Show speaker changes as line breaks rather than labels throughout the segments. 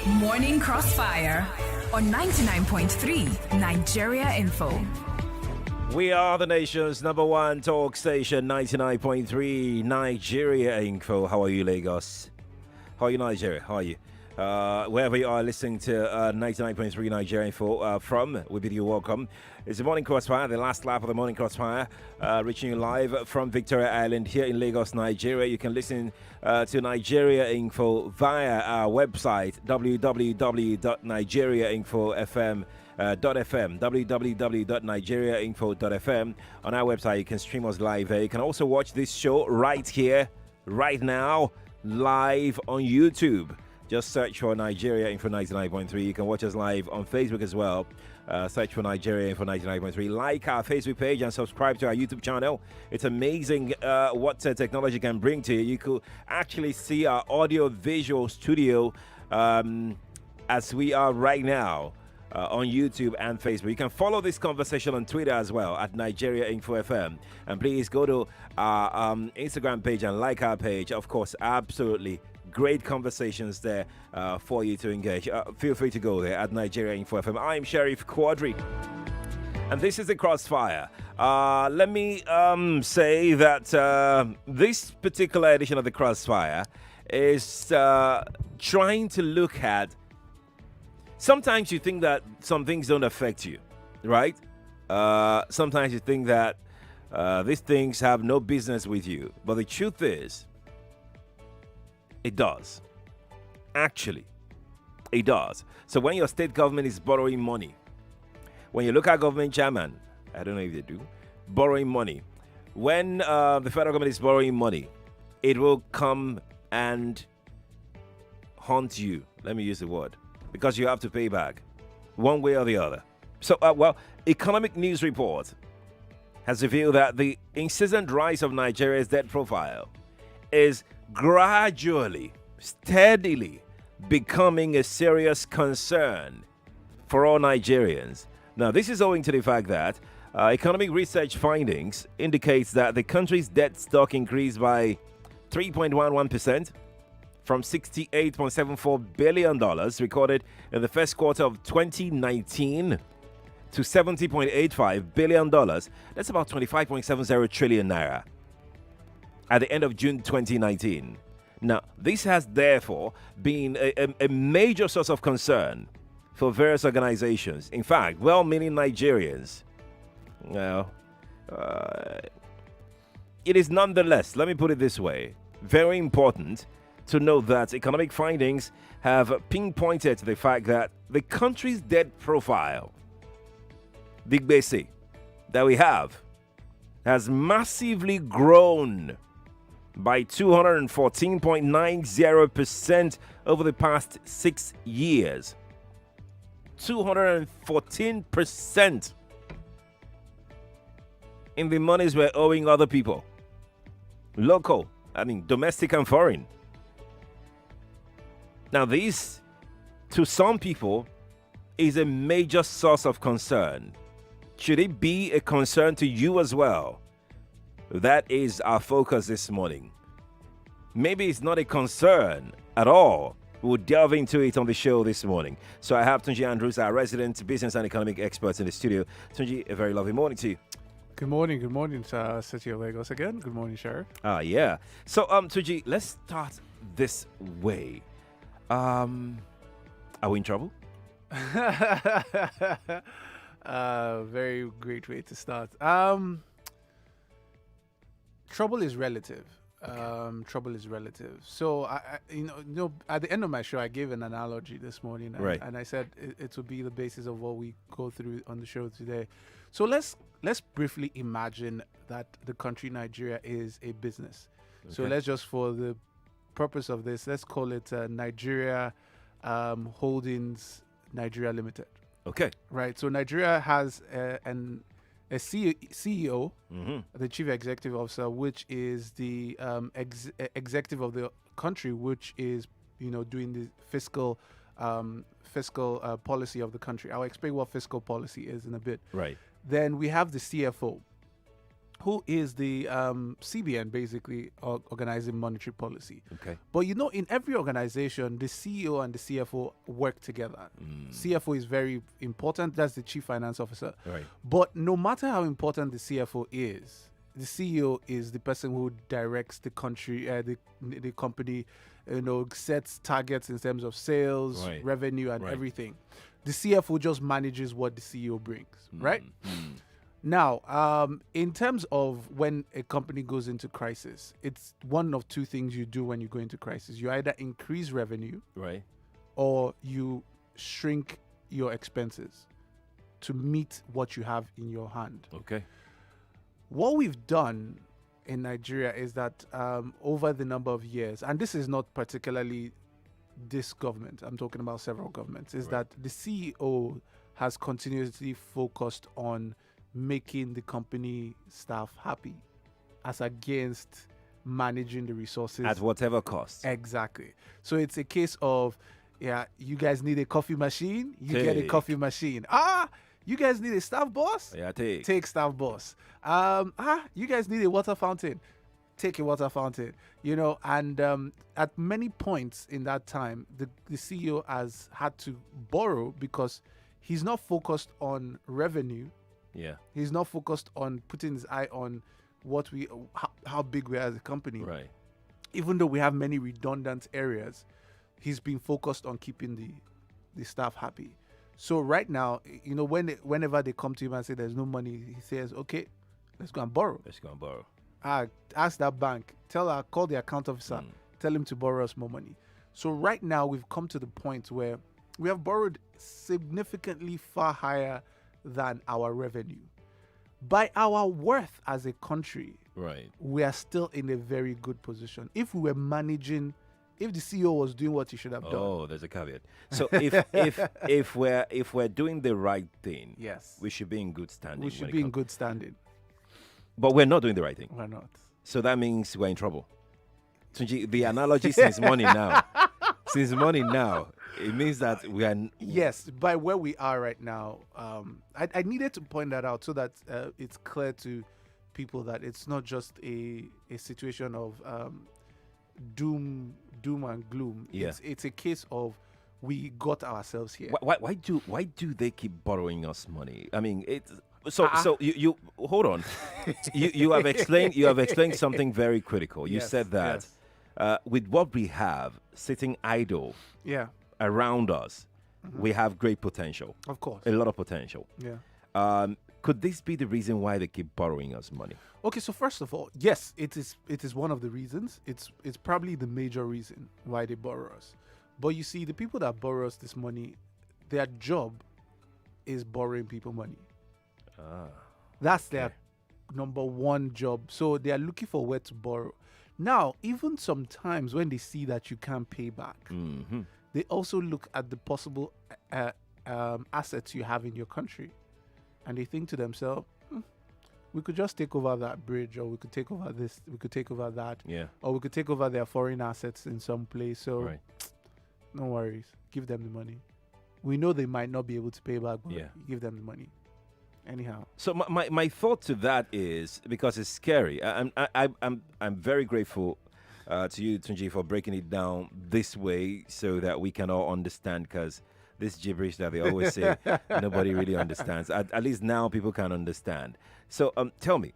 Morning Crossfire on 99.3 Nigeria Info.
We are the nation's number one talk station, 99.3 Nigeria Info. How are you, Lagos? How are you, Nigeria? How are you? Wherever you are listening to 99.3 Nigeria Info from, we bid you welcome. It's the Morning Crossfire, the last lap of the Morning Crossfire, reaching you live from Victoria Island here in Lagos, Nigeria. You can listen to Nigeria Info via our website, www.nigeriainfo.fm. www.nigeriainfo.fm. On our website, you can stream us live there. You can also watch this show right here, right now, live on YouTube. Just search for Nigeria Info 99.3. You can watch us live on Facebook as well. Search for Nigeria Info 99.3. Like our Facebook page and subscribe to our YouTube channel. It's amazing what technology can bring to you. You could actually see our audio-visual studio as we are right now on YouTube and Facebook. You can follow this conversation on Twitter as well at Nigeria Info FM. And please go to our Instagram page and like our page. Of course, absolutely great conversations there for you to engage. Feel free to go there at Nigeria Info FM. I'm Sheriff Quadry, and this is the Crossfire. Let me say that this particular edition of the Crossfire is trying to look at. Sometimes you think that some things don't affect you, right? Sometimes you think that these things have no business with you, but the truth is, it does. Actually, it does. So when your state government is borrowing money, when you look at government chairman, I don't know if they do, borrowing money. When the federal government is borrowing money, it will come and haunt you. Let me use the word. Because you have to pay back one way or the other. So, Economic News Report has revealed that the incessant rise of Nigeria's debt profile is gradually, steadily becoming a serious concern for all Nigerians. Now, this is owing to the fact that economic research findings indicates that the country's debt stock increased by 3.11% from $68.74 billion recorded in the first quarter of 2019 to $70.85 billion. That's about 25.70 trillion naira at the end of June 2019. Now, this has therefore been a major source of concern for various organizations. In fact, well-meaning Nigerians. It is nonetheless, let me put it this way, very important to note that economic findings have pinpointed to the fact that the country's debt profile, the gbese that we have, has massively grown by 214.90% over the past 6 years. 214% in the monies we're owing other people. Local, domestic and foreign. Now, this, to some people, is a major source of concern. Should it be a concern to you as well? That is our focus this morning. Maybe it's not a concern at all. We'll delve into it on the show this morning. So I have Tunji Andrews, our resident business and economic expert in the studio. Tunji, a very lovely morning to you.
Good morning, City of Lagos again. Good morning, Sheriff.
Yeah. So, Tunji, let's start this way. Are we in trouble?
Very great way to start. Trouble is relative. Trouble is relative. So, at the end of my show, I gave an analogy this morning, and I said it would be the basis of what we go through on the show today. So let's briefly imagine that the country Nigeria is a business. Okay. So let's just, for the purpose of this, let's call it Nigeria Holdings Nigeria Limited.
Okay.
Right. So Nigeria has a CEO, the chief executive officer, which is the executive of the country, which is doing the fiscal policy of the country. I'll explain what fiscal policy is in a bit.
Right.
Then we have the CFO, who is the CBN, basically organizing monetary policy.
Okay.
But in every organization, the CEO and the CFO work together. CFO is very important. That's the chief finance officer.
Right.
But no matter how important the CFO is, the CEO is the person who directs the country, the company, sets targets in terms of sales,
Right.
revenue, and
Right.
everything. The CFO just manages what the CEO brings, right? Now, in terms of when a company goes into crisis, it's one of two things you do when you go into crisis. You either increase revenue,
Right.
or you shrink your expenses to meet what you have in your hand.
Okay.
What we've done in Nigeria is that over the number of years, and this is not particularly this government, I'm talking about several governments, is that the CEO has continuously focused on making the company staff happy as against managing the resources
At whatever cost.
Exactly. So it's a case of, you guys need a coffee machine, you get a
Take.
coffee machine. You guys need a staff boss,
Yeah, take.
take staff boss. You guys need a water fountain, take a water fountain. And at many points in that time, the CEO has had to borrow because he's not focused on revenue.
Yeah.
He's not focused on putting his eye on how big we are as a company.
Right.
Even though we have many redundant areas, he's been focused on keeping the staff happy. So right now, whenever they come to him and say there's no money, he says, okay, let's go and borrow.
Let's go and borrow.
Ask that bank, call the account officer, tell him to borrow us more money. So right now we've come to the point where we have borrowed significantly far higher than our revenue. By our worth as a country,
Right.
we are still in a very good position. If we were managing, if the CEO was doing what he should have done.
Oh, there's a caveat. So if we're doing the right thing,
Yes.
we should be in good standing.
We should
when it
be in
comes-
good standing.
But we're not doing the right thing.
We're not.
So that means we're in trouble. Tunji, the analogy since morning now. Since morning now, it means that we are.
Yes, by where we are right now, I needed to point that out so that it's clear to people that it's not just a situation of doom and gloom.
Yeah.
It's a case of we got ourselves here.
Why do they keep borrowing us money? I mean, it's so you hold on. you have explained something very critical. You
Yes,
said that
yes.
with what we have sitting idle
Yeah,
around us, we have great potential,
of course.
a lot of potential.
Yeah.
Could this be the reason why they keep borrowing us money?
Okay, so first of all, yes, it is one of the reasons. It's probably the major reason why they borrow us. But you see, the people that borrow us this money, their job is borrowing people money. That's their number one job. So they are looking for where to borrow. Now, even sometimes when they see that you can't pay back, they also look at the possible assets you have in your country. And they think to themselves, we could just take over that bridge, or we could take over this, we could take over that, or we could take over their foreign assets in some place. So no worries, give them the money. We know they might not be able to pay back, but give them the money. Anyhow.
So my thought to that is, because it's scary. I'm very grateful to you, Tunji, for breaking it down this way so that we can all understand, because this gibberish that they always say, nobody really understands. At least now people can understand. So tell me,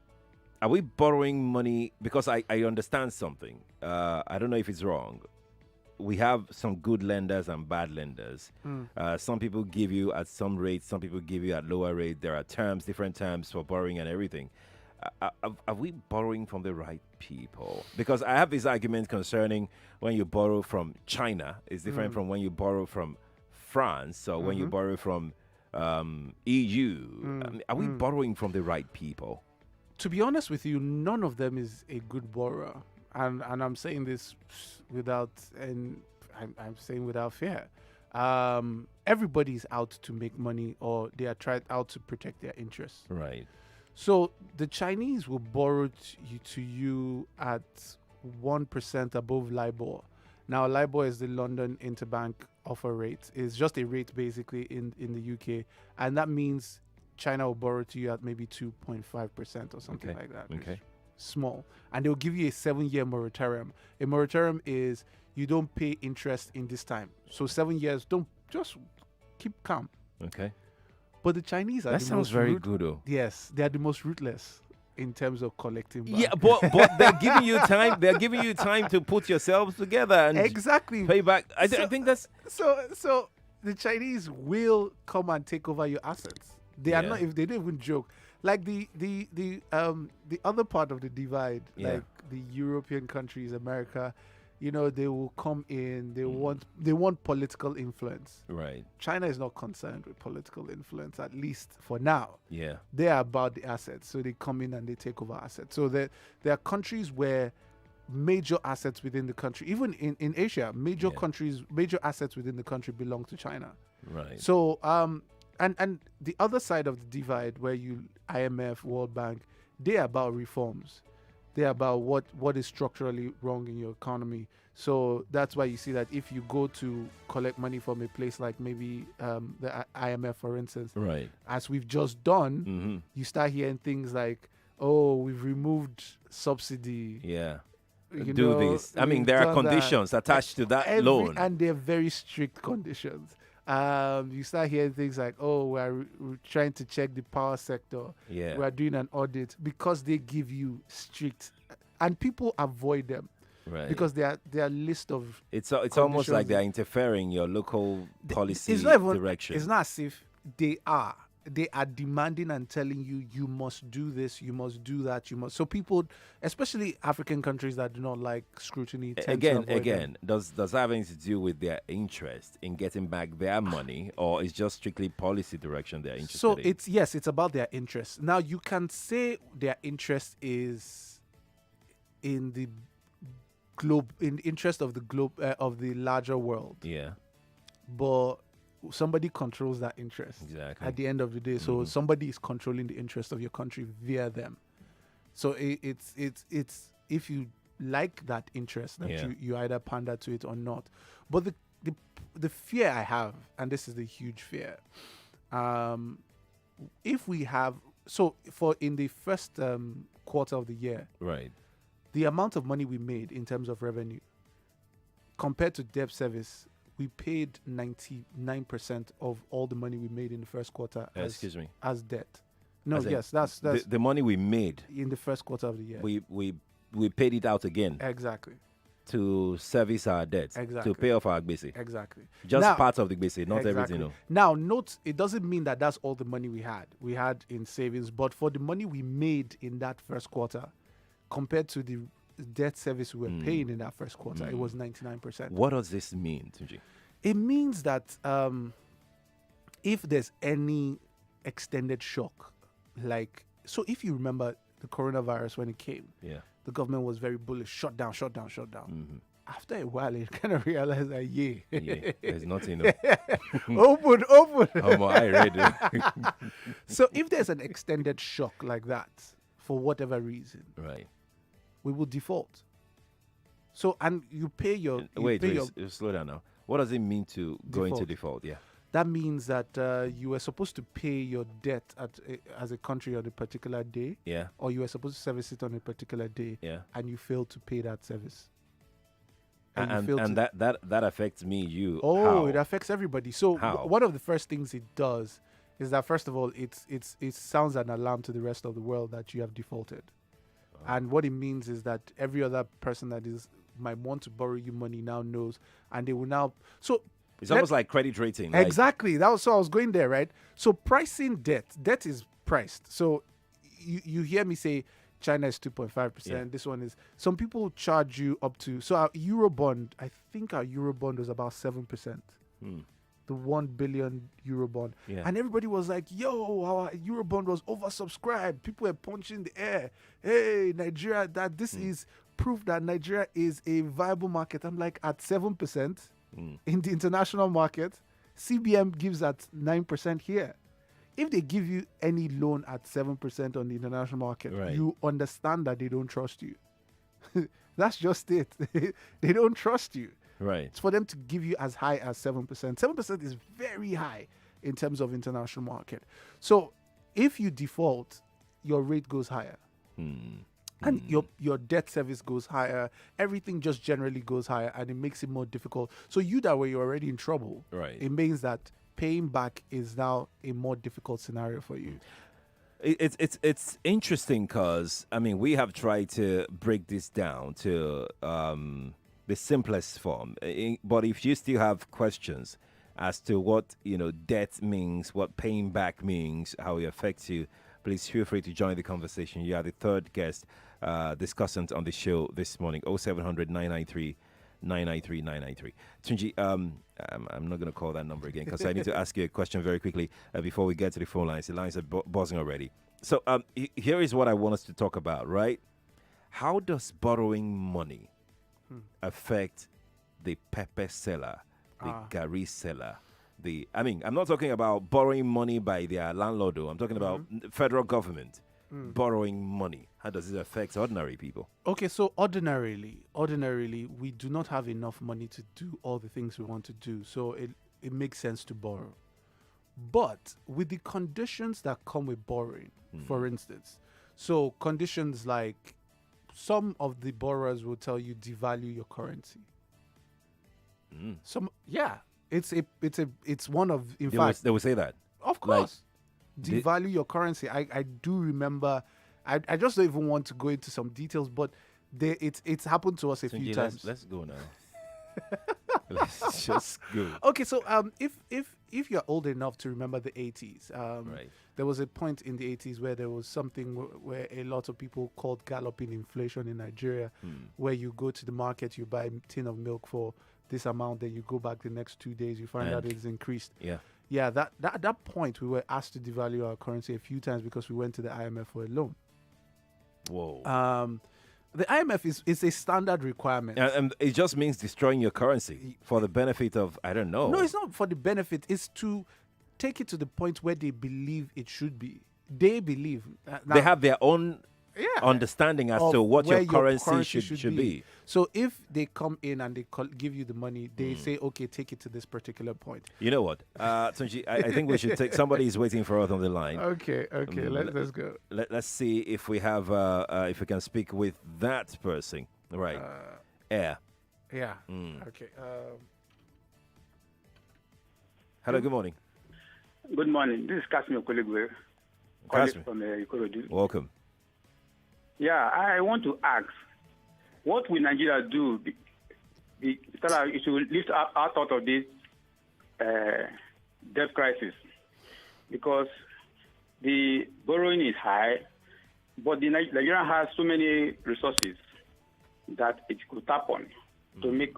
are we borrowing money? Because I understand something. I don't know if it's wrong. We have some good lenders and bad lenders. Some people give you at some rate, some people give you at lower rate. There are different terms for borrowing and everything. Are we borrowing from the right people? Because I have this argument concerning when you borrow from China, it's different from when you borrow from France or when you borrow from EU. Are we borrowing from the right people?
To be honest with you, none of them is a good borrower. And I'm saying this without fear. Everybody's out to make money, or they are out to protect their interests.
Right.
So the Chinese will borrow to you at 1% above LIBOR. Now, LIBOR is the London Interbank Offer Rate. It's just a rate basically in the UK. And that means China will borrow to you at maybe 2.5% or something like that.
Okay.
Small. And they'll give you a 7-year moratorium. A moratorium is you don't pay interest in this time. So 7 years, don't just keep calm.
Okay.
But the Chinese are
That
the
sounds
most
very good, though.
Yes, they are the most ruthless in terms of collecting back.
Yeah, but they're giving you time. They're giving you time to put yourselves together and
exactly
pay back. I think that's
so the Chinese will come and take over your assets. They are not, if they don't even joke. Like the other part of the divide, like the European countries, America, they will come in. They want political influence.
right.
China is not concerned with political influence, at least for now.
Yeah.
They are about the assets, so they come in and they take over assets. So there are countries where major assets within the country, even in Asia, major assets within the country belong to China.
Right.
So and the other side of the divide, where IMF, World Bank, they're about reforms. They're about what is structurally wrong in your economy. So that's why you see that if you go to collect money from a place like maybe the IMF, for instance,
right,
as we've just done, you start hearing things like, "Oh, we've removed subsidy."
Yeah.
You
Do
know,
this. I mean,
we've
there are
done
conditions attached to that loan.
and they're very strict conditions. You start hearing things like, "Oh, we're trying to check the power sector.
Yeah.
We're doing an audit," because they give you strict, and people avoid them.
Right.
Because they are list of.
It's almost like they're interfering in your local policy
It's not even,
direction.
It's not as if they are. They are demanding and telling you, you must do this, you must do that, you must. So people, especially African countries that do not like scrutiny, tend to avoid them.
does that have anything to do with their interest in getting back their money, or is just strictly policy direction they're interested
So
in?
it's about their interest. Now you can say their interest is in the interest of the globe, of the larger world.
Yeah.
But somebody controls that interest.
Exactly.
At the end of the day, so somebody is controlling the interest of your country via them. So it's if you like that interest, that you either pander to it or not. But the fear I have, and this is the huge fear, if we have, so for in the first quarter of the year,
right,
the amount of money we made in terms of revenue compared to debt service, we paid 99% of all the money we made in the first quarter as debt. No,
as
that's
the money we made
in the first quarter of the year.
We paid it out again.
Exactly.
To service our debts.
Exactly.
To pay off our gbese.
Exactly.
Just
now,
part of the gbese, not
exactly.
everything. No.
Now, note, it doesn't mean that that's all the money we had. We had in savings, but for the money we made in that first quarter, compared to the debt service we were paying in that first quarter, it was 99%.
What does this mean, Tunji?
It means that if there's any extended shock, like, so if you remember the coronavirus when it came, the government was very bullish, shut down. After a while, it kind of realized that,
there's nothing.
Open.
I read it.
So if there's an extended shock like that, for whatever reason,
right,
we will default. So, and you pay your...
slow down now. What does it mean to go into default? Yeah.
That means that you were supposed to pay your debt as a country on a particular day.
Yeah.
Or you were supposed to service it on a particular day.
Yeah.
And you failed to pay that service.
And that affects me, you.
Oh,
how?
It affects everybody. So one of the first things it does is that, first of all, it sounds an alarm to the rest of the world that you have defaulted. And what it means is that every other person that might want to borrow you money now knows, and they will now. So
it's almost like credit rating.
Exactly. I was going there, right? So pricing debt is priced. So you hear me say China is 2.5%. Yeah. This one is. Some people charge you up to. So our Eurobond, I think our Eurobond was about 7%. The 1 billion Eurobond.
Yeah.
And everybody was like, yo, our Eurobond was oversubscribed. People were punching the air. Hey, Nigeria, that this is proof that Nigeria is a viable market. I'm like, at 7% in the international market, CBM gives at 9% here. If they give you any loan at 7% on the international market, you understand that they don't trust you. That's just it. They don't trust you.
Right.
It's for them to give you as high as 7%. 7% is very high in terms of international market. So If you default, your rate goes higher. And your debt service goes higher. Everything just generally goes higher, and it makes it more difficult. So you that way, you're already in trouble.
Right.
It means that paying back is now a more difficult scenario for you.
It's interesting because we have tried to break this down to the simplest form. But if you still have questions as to what debt means, what paying back means, how it affects you, please feel free to join the conversation. You are the third guest discussant on the show this morning. 0700 993 993 993. Tunji, I'm not going to call that number again because I need to ask you a question very quickly before we get to the phone lines. The lines are buzzing already. So here is what I want us to talk about, right? How does borrowing money affect the pepper seller, the gari seller? I'm not talking about borrowing money by their landlord, though. I'm talking about federal government borrowing money. How does it affect ordinary people?
Okay, so ordinarily, we do not have enough money to do all the things we want to do. So it makes sense to borrow. But with the conditions that come with borrowing, for instance, so conditions like some of the borrowers will tell you devalue your currency. It's one of, in fact,
they will say that.
Of course. Devalue your currency. I do remember. I just don't even want to go into some details, but it's happened to us a few times.
Let's go now. Let's just go.
Okay, so if you're old enough to remember the 80s,
right.
There was a point in the 80s where there was something where a lot of people called galloping inflation in Nigeria, where you go to the market, you buy a tin of milk for this amount, then you go back the next 2 days, you find out it's increased. Yeah, at that point, we were asked to devalue our currency a few times because we went to the IMF for a loan.
Whoa.
The IMF is a standard requirement.
And it just means destroying your currency for the benefit of, I don't know.
No, it's not for the benefit. It's to take it to the point where they believe it should be. They believe.
They have their own understanding as to what your currency should be.
So if they come in and they give you the money, they say, okay, take it to this particular point.
You know what? Tunji, I think we should take, somebody is waiting for us on the line.
Okay, let's go.
Let's see if we have, if we can speak with that person. Right.
Yeah.
Okay.
Hello,
good morning.
Good morning. This is Kasmi Okolegwe.
Kasmi.
From Ikorodu.
Welcome.
Yeah, I want to ask, what will Nigeria do so that it will lift out of this debt crisis? Because the borrowing is high, but Nigeria has so many resources that it could tap on to make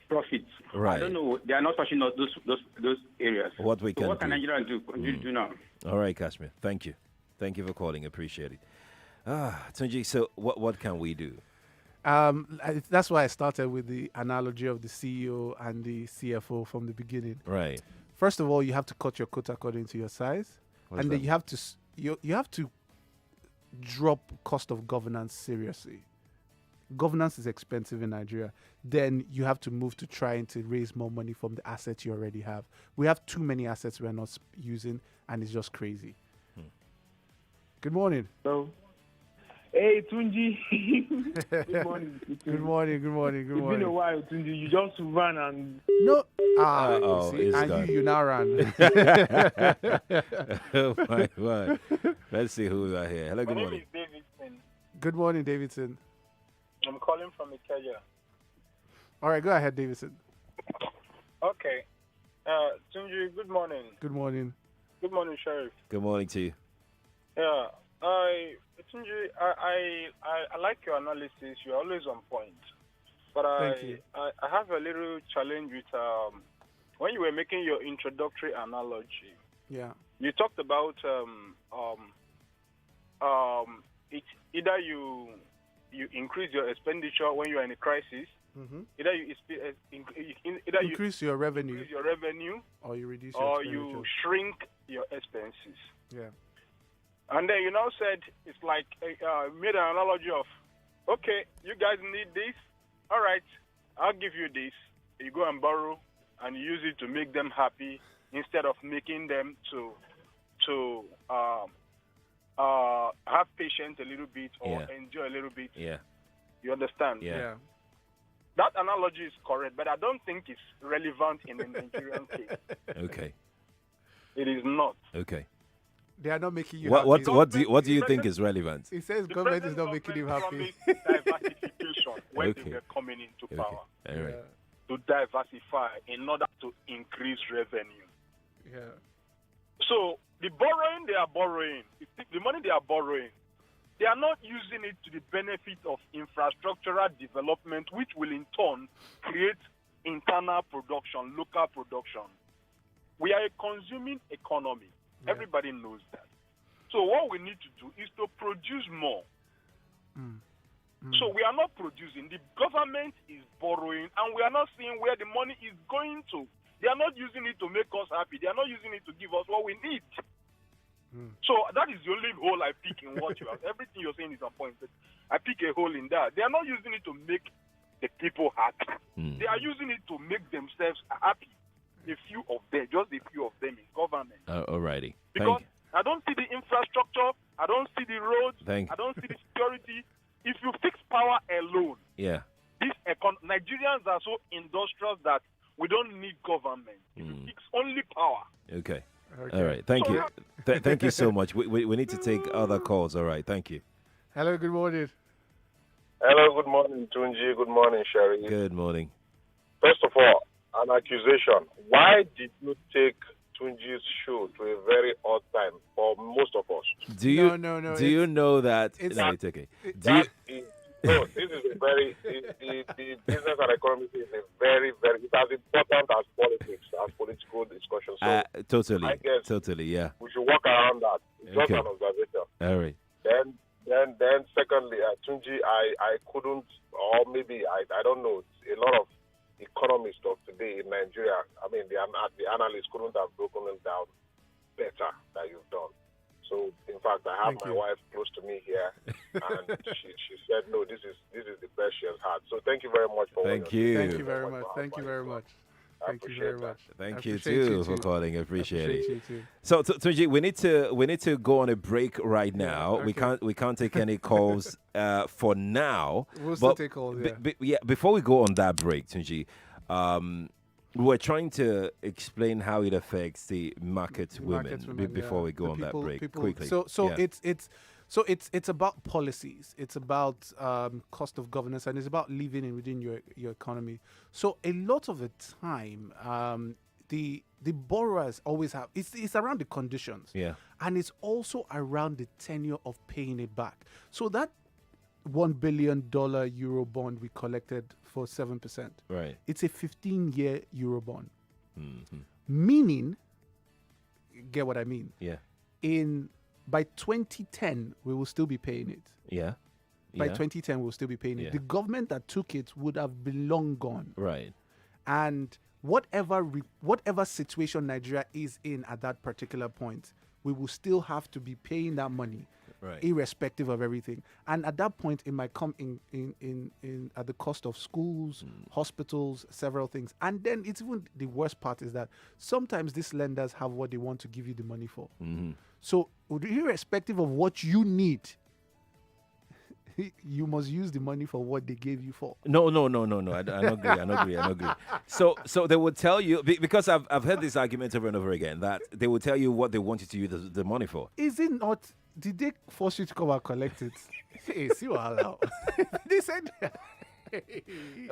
profits.
Right.
I don't know. They are not touching those areas.
What can
Nigeria do now?
All right, Kashmir. Thank you. Thank you for calling. Appreciate it. Tunji, so what can we do?
That's why I started with the analogy of the CEO and the CFO from the beginning.
Right.
First of all, you have to cut your coat according to your size, and then you have to drop cost of governance seriously. Governance is expensive in Nigeria. Then you have to move to trying to raise more money from the assets you already have. We have too many assets we're not using, and it's just crazy. Good morning.
Hello. Hey, Tunji. Good morning.
Good morning.
It's been a while, Tunji. You just ran and...
No. You now ran.
Oh, my God. Let's see who are here. Hello, good morning.
My name is Davidson.
Good morning, Davidson.
I'm calling from Ikeja.
All right, go ahead, Davidson.
Okay. Tunji, good morning.
Good morning.
Good morning, Sheriff.
Good morning to you.
Yeah. Tunji, I like your analysis. You're always on point. But
Thank you.
I have a little challenge with when you were making your introductory analogy.
Yeah.
You talked about it's either you increase your expenditure when you are in a crisis.
Mm-hmm.
Either you
increase your revenue,
or
you reduce your
or
expenditure.
you shrink your expenses.
Yeah.
And then you now said it's like made an analogy of, okay, you guys need this. All right, I'll give you this. You go and borrow and use it to make them happy, instead of making them to have patience a little bit or enjoy a little bit.
Yeah.
You understand?
Yeah.
That analogy is correct, but I don't think it's relevant in the Nigerian case.
Okay.
It is not.
Okay.
They are not making you
What
happy.
what do you think is relevant?
He says
The
government is
present
not making him happy.
promised diversification when they
Okay.
were coming into
Okay.
power.
All right.
To diversify in order to increase revenue.
Yeah.
So the borrowing they are borrowing, the money they are borrowing, they are not using it to the benefit of infrastructural development, which will in turn create internal production, local production. We are a consuming economy.
Yeah.
Everybody knows that. So what we need to do is to produce more. So we are not producing. The government is borrowing, and we are not seeing where the money is going to. They are not using it to make us happy. They are not using it to give us what we need. So that is the only hole I pick in what you have. Everything you're saying is on point. But I pick a hole in that. They are not using it to make the people happy. They are using it to make themselves happy. A few of them, just a few of them in government.
Alrighty.
Because I don't see the infrastructure, I don't see the roads, I don't see the security. If you fix power alone, Nigerians are so industrious that we don't need government. If you fix only power.
Okay. All right. Thank you. Thank you so much. We need to take other calls. All right. Thank you.
Hello, good morning.
Hello, good morning, Tunji. Good morning, Sherry.
Good morning.
First of all, an accusation. Why did you take Tunji's show to a very odd time for most of us?
Do you
No.
Do you know that? No, it's okay.
No, this is a very the business and economy is a very, very it's as important as politics, as political discussion. So
totally,
I guess
totally, yeah.
we should work around that. It's just an observation.
All right.
Then secondly, Tunji, I couldn't, or maybe I don't know. A lot of economists of today in Nigeria, I mean, the analysts couldn't have broken it down better than you've done. So, in fact, I have my wife close to me here, and she said, no, this is the best she has had. So, thank you very much for
Thank you.
Thank you very much. Thank you very much. Thank you very much.
Thank you too for calling. I appreciate it.
You too.
So, Tunji, we need to go on a break right now.
Okay.
We can't take any calls for now.
We'll still take calls. Yeah.
Before we go on that break, Tunji, we're trying to explain how it affects the market women before we go on that break quickly.
It's about policies. It's about cost of governance, and it's about living within your economy. So a lot of the time, the borrowers always have it's around the conditions, and it's also around the tenure of paying it back. So that $1 billion euro bond we collected for 7%.
Right.
It's a 15-year euro bond. Meaning, get what I mean?
Yeah.
By 2010, we will still be paying it.
Yeah.
By 2010, we'll still be paying it. The government that took it would have been long gone.
Right.
And whatever situation Nigeria is in at that particular point, we will still have to be paying that money.
Right.
Irrespective of everything, and at that point, it might come in at the cost of schools, hospitals, several things. And then it's even the worst part is that sometimes these lenders have what they want to give you the money for. So, irrespective of what you need, you must use the money for what they gave you for.
No. I don't agree. So they will tell you, because I've heard this argument over and over again, that they will tell you what they want you to use the money for.
Is it not? Did they force you to come and collect it? Hey, see what I allow. They said.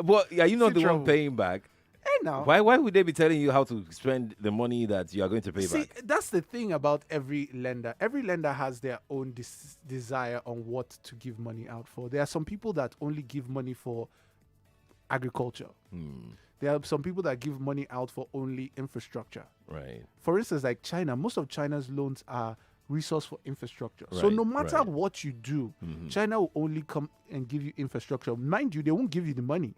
Well, are you not the one paying back?
Hey, now.
Why would they be telling you how to spend the money that you are going to pay back?
That's the thing about every lender. Every lender has their own desire on what to give money out for. There are some people that only give money for agriculture. There are some people that give money out for only infrastructure.
Right.
For instance, like China, most of China's loans are resource for infrastructure. So no matter what you do, China will only come and give you infrastructure. Mind you, they won't give you the money.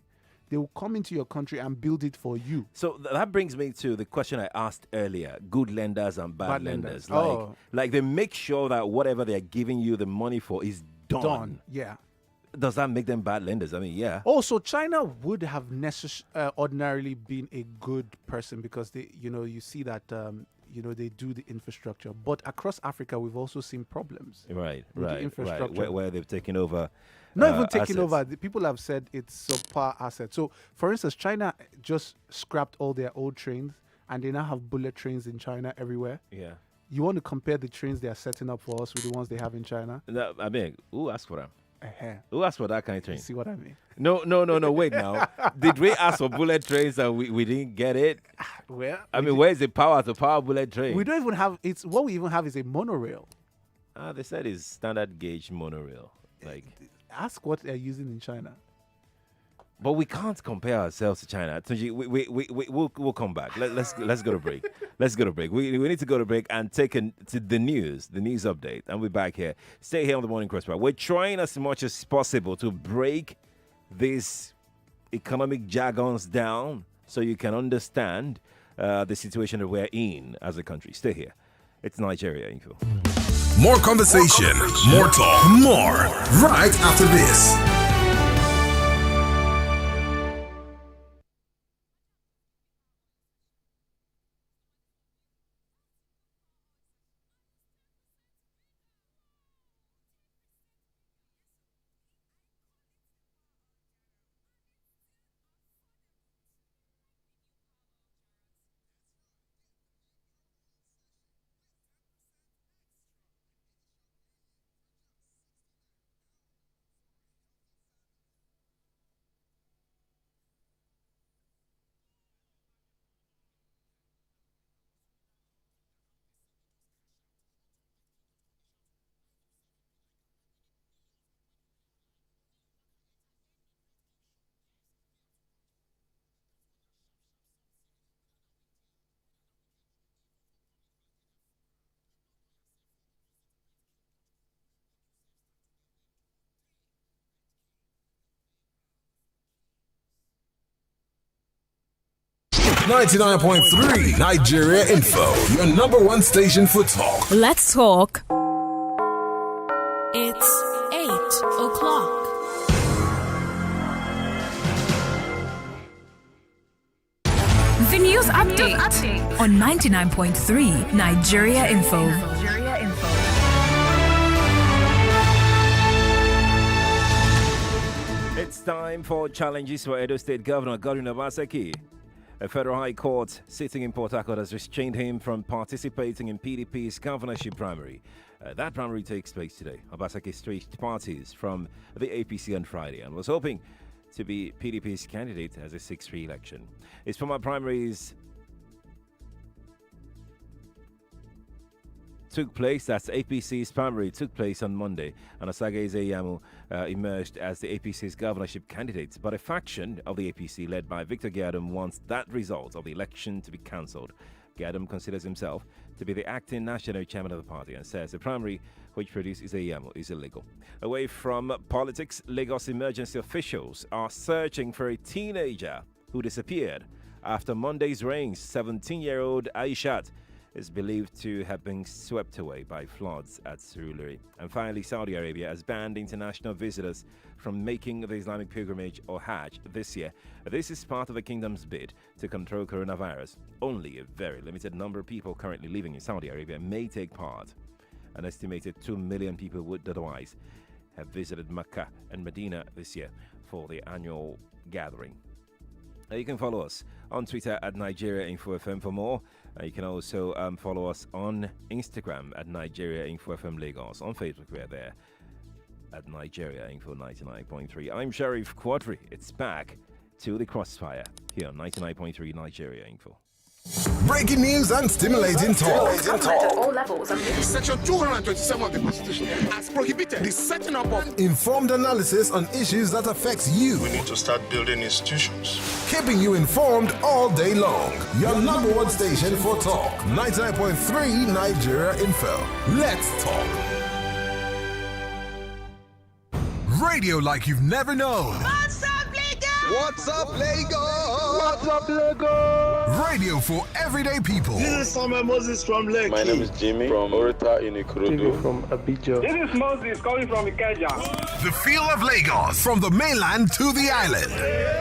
They will come into your country and build it for you.
So that brings me to the question I asked earlier: good lenders and bad lenders.
Lenders.
Like they make sure that whatever they're giving you the money for is done.
Yeah.
does that make them bad lenders? I mean, yeah.
Also, China would have ordinarily been a good person because they, you see that, they do the infrastructure. But across Africa, we've also seen problems.
Right.
The infrastructure.
Where they've taken over.
Not even taking
assets.
over. The people have said it's subpar assets. So, for instance, China just scrapped all their old trains, and they now have bullet trains in China everywhere.
Yeah.
You want to compare the trains they are setting up for us with the ones they have in China?
No, I mean, who asked for them?
Uh-huh.
Who asked for that kind of train?
You see what I mean?
No. Wait now. Did we ask for bullet trains and we didn't get it?
Well,
where's the power to power bullet train?
We don't even have. What we even have is a monorail.
They said it's standard gauge monorail. Like,
ask what they're using in China.
But we can't compare ourselves to China. We'll come back. Let's go to break. Let's go to break. We need to go to break and take to the news update, and we're back here. Stay here on the Morning Crossfire. We're trying as much as possible to break these economic jargons down so you can understand the situation that we're in as a country. Stay here. It's Nigeria Info.
More conversation, more talk, more right after this. .3 Nigeria Info, your number one station for talk.
Let's talk.
It's 8 o'clock.
The news update on 99.3 Nigeria Info.
It's time for challenges for Edo State Governor Godwin Obaseki. A federal high court sitting in Port Harcourt has restrained him from participating in PDP's governorship primary. That primary takes place today. Obaseki switched parties from the APC on Friday and was hoping to be PDP's candidate as a sixth re-election. His former primaries took place, that's APC's primary, took place on Monday, and Osage Ezeyamu emerged as the APC's governorship candidate. But a faction of the APC led by Victor Giadom wants that result of the election to be cancelled. Giadom considers himself to be the acting national chairman of the party and says the primary which produced Ezeyamu is illegal. Away from politics, Lagos emergency officials are searching for a teenager who disappeared after Monday's rains. 17-year-old Aishat is believed to have been swept away by floods at Surulere. And finally, Saudi Arabia has banned international visitors from making the Islamic pilgrimage or Hajj this year. This is part of the kingdom's bid to control coronavirus. Only a very limited number of people currently living in Saudi Arabia may take part. An estimated 2 million people would otherwise have visited Mecca and Medina this year for the annual gathering. You can follow us on Twitter at Nigeria Info FM for more. You can also follow us on Instagram at Nigeria Info FM Lagos. On Facebook, we're there at Nigeria Info 99.3. I'm Sheriff Quadry. It's back to the crossfire here on 99.3 Nigeria Info.
Breaking news and stimulating talk.
All levels Section 227 of the Constitution has prohibited the setting up of
informed analysis on issues that affects you.
We need to start building institutions.
Keeping you informed all day long. Your number one station for talk. 99.3 Nigeria Info. Let's talk. Radio like you've never known.
What's up, Lagos?
What's up, Lagos?
Radio for everyday people.
This is Samuel Moses from Lekki.
My name is Jimmy from Orita in Ikorodu.
Jimmy from Abidjan.
This is Moses coming from Ikeja.
The feel of Lagos, from the mainland to the island.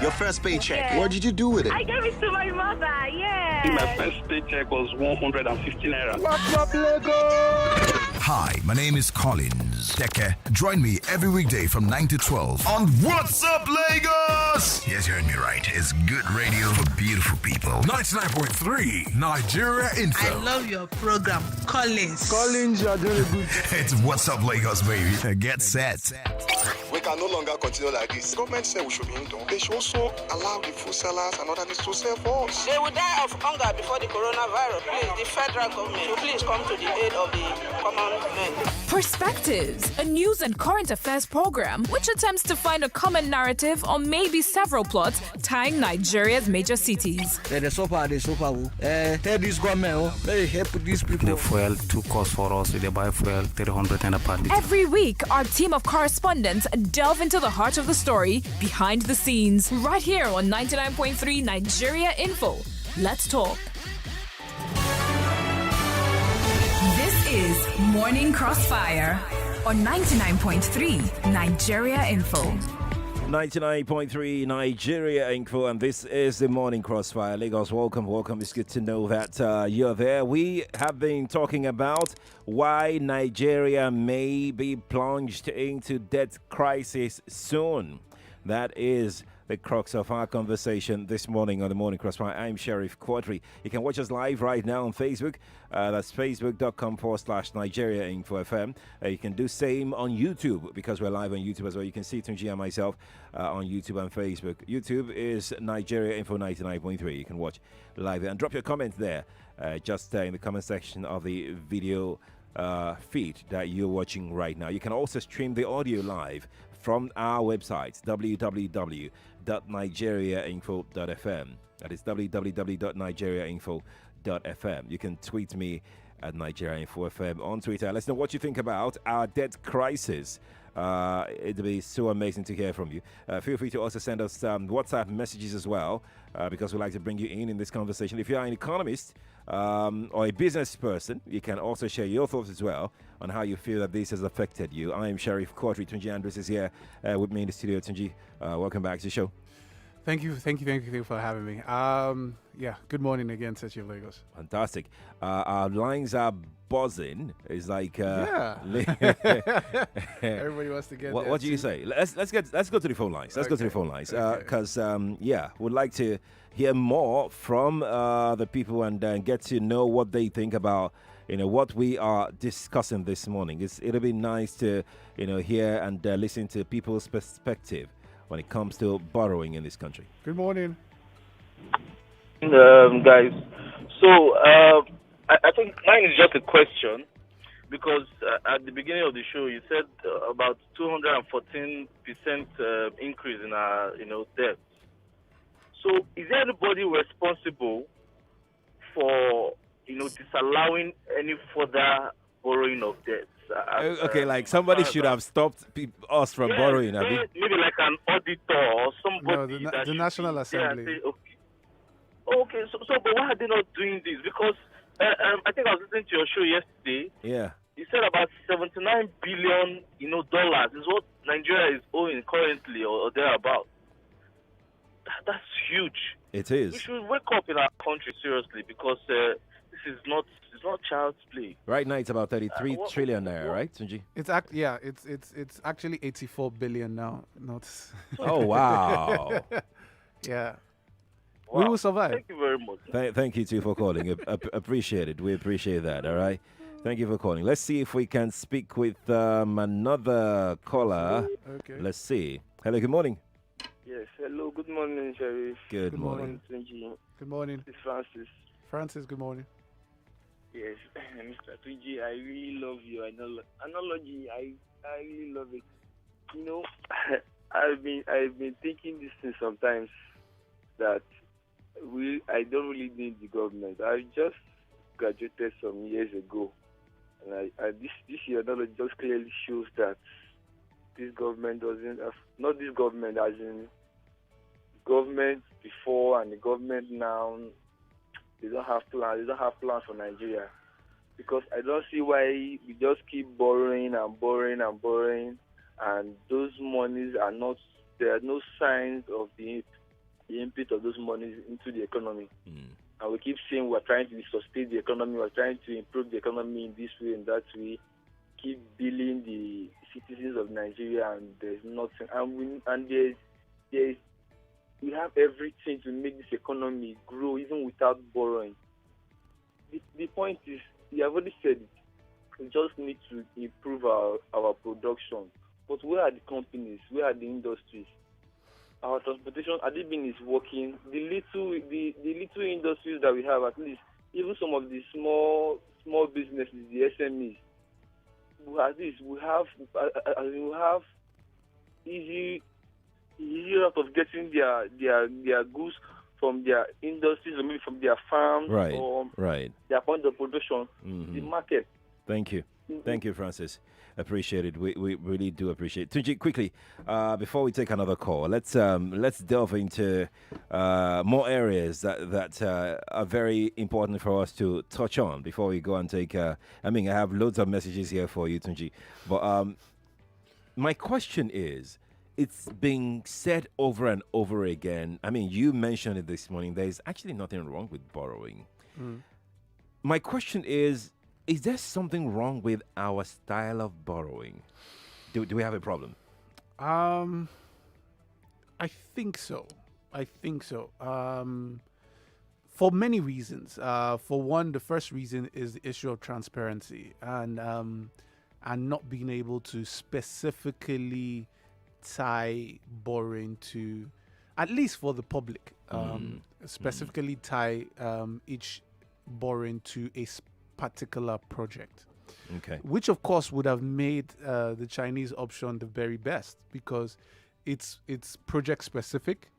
Your first paycheck,
yeah.
What did you do with it?
I gave it to my mother, yeah.
My first paycheck was 150 naira.
What's up, Lagos?
Hi, my name is Collins Deke. Join me every weekday from 9 to 12 on What's Up Lagos? Yes, you heard me right. It's good radio for beautiful people. 99.3 Nigeria Info.
I love your program, Collins.
Collins, you are doing good.
It's What's Up Lagos, baby. Get set.
We can no longer continue like this. Government said we should be indoor. They should also allow the food sellers and others to sell for us.
They will die of hunger before the coronavirus. Please, the federal government should please come to the aid of the common man.
Perspectives, a news and current affairs program which attempts to find a common narrative or maybe several plots tying Nigeria's major cities.
This government, they help these people.
The fuel too cost for us. They buy fuel 300 and a per liter.
Every week, our team of correspondents delve into the heart of the story behind the scenes, right here on 99.3 Nigeria Info. Let's talk. This is Morning Crossfire on 99.3 Nigeria Info.
99.3 Nigeria Info, and this is the Morning Crossfire. Lagos, welcome. It's good to know that you're there. We have been talking about why Nigeria may be plunged into debt crisis soon. That is the crux of our conversation this morning on the Morning Crossfire. I'm Sheriff Quadry. You can watch us live right now on Facebook. That's facebook.com/Nigeria Info FM. You can do same on YouTube because we're live on YouTube as well. You can see Tunji and myself on YouTube and Facebook. YouTube is Nigeria Info 99.3. You can watch live and drop your comments there just in the comment section of the video feed that you're watching right now. You can also stream the audio live from our website, www.nigeriainfo.fm. That is www.nigeriainfo.fm. You can tweet me at NigeriaInfoFM on Twitter. Let's know what you think about our debt crisis. It'd be so amazing to hear from you. Feel free to also send us WhatsApp messages as well, because we'd like to bring you in this conversation. If you are an economist or a business person, you can also share your thoughts as well on how you feel that this has affected you. I am Sheriff Quadry. Tunji Andrews is here with me in the studio. Tunji, welcome back to the show.
Thank you for having me. Good morning again, City of Lagos.
Fantastic. Our lines are buzzing. It's like
everybody wants to get.
What do you say? Let's go to the phone lines. Let's go to the phone lines because we'd like to hear more from the people and get to know what they think about what we are discussing this morning. It'll be nice to hear and listen to people's perspective when it comes to borrowing in this country.
Good morning,
guys. So I think mine is just a question because at the beginning of the show you said about 214% increase in our debt. So is there anybody responsible for disallowing any further borrowing of debt?
Okay, like somebody should have stopped us from borrowing.
Maybe like an auditor or somebody.
No, the National Assembly.
Say, okay, so but why are they not doing this? Because I think I was listening to your show yesterday.
Yeah.
You said about $79 billion, dollars is what Nigeria is owing currently or thereabout. That's huge.
It is.
We should wake up in our country seriously because this is not child's play.
Right now it's about 33 trillion naira, right, Tunji?
It's actually 84 billion now. Not.
Oh wow.
Yeah.
Wow.
We will survive.
Thank you very much.
Thank you too for calling. Appreciate it. We appreciate that. All right. Thank you for calling. Let's see if we can speak with another caller.
Okay.
Let's see. Hello. Good morning.
Yes. Hello. Good morning, Sheriff.
Good morning.
Good morning.
It's Francis.
Francis. Good morning.
Yes, Mr. Tuji, I really love your analogy. I really love it. I've been thinking this thing sometimes that I don't really need the government. I just graduated some years ago, and this your analogy just clearly shows that this government doesn't have, not this government as in government before and the government now, they don't have plans. They don't have plans for Nigeria, because I don't see why we just keep borrowing and borrowing and borrowing, and those monies are not. There are no signs of the input of those monies into the economy. And we keep saying we're trying to sustain the economy, we're trying to improve the economy in this way and that way. Keep billing the citizens of Nigeria, and there's nothing. And we have everything to make this economy grow even without borrowing. The point is, you have already said it, we just need to improve our production. But where are the companies? Where are the industries? Our transportation, Adibin is working. The little industries that we have, at least, even some of the small businesses, the SMEs, we have easy route of getting their goods from their industries, or maybe from their farms, or their point of production, the market.
Thank you. Thank you, Francis. Appreciate it. We really do appreciate it. Tunji, quickly, before we take another call, let's delve into more areas that are very important for us to touch on before we go and take. I have loads of messages here for you, Tunji. But my question is, it's being said over and over again. You mentioned it this morning. There is actually nothing wrong with borrowing. My question is there something wrong with our style of borrowing? Do we have a problem?
I think so. For many reasons. For one, the first reason is the issue of transparency and not being able to specifically tie borrowing to, at least for the public, specifically tie each borrowing to a particular project. Okay. Which of course would have made the Chinese option the very best, because it's project specific.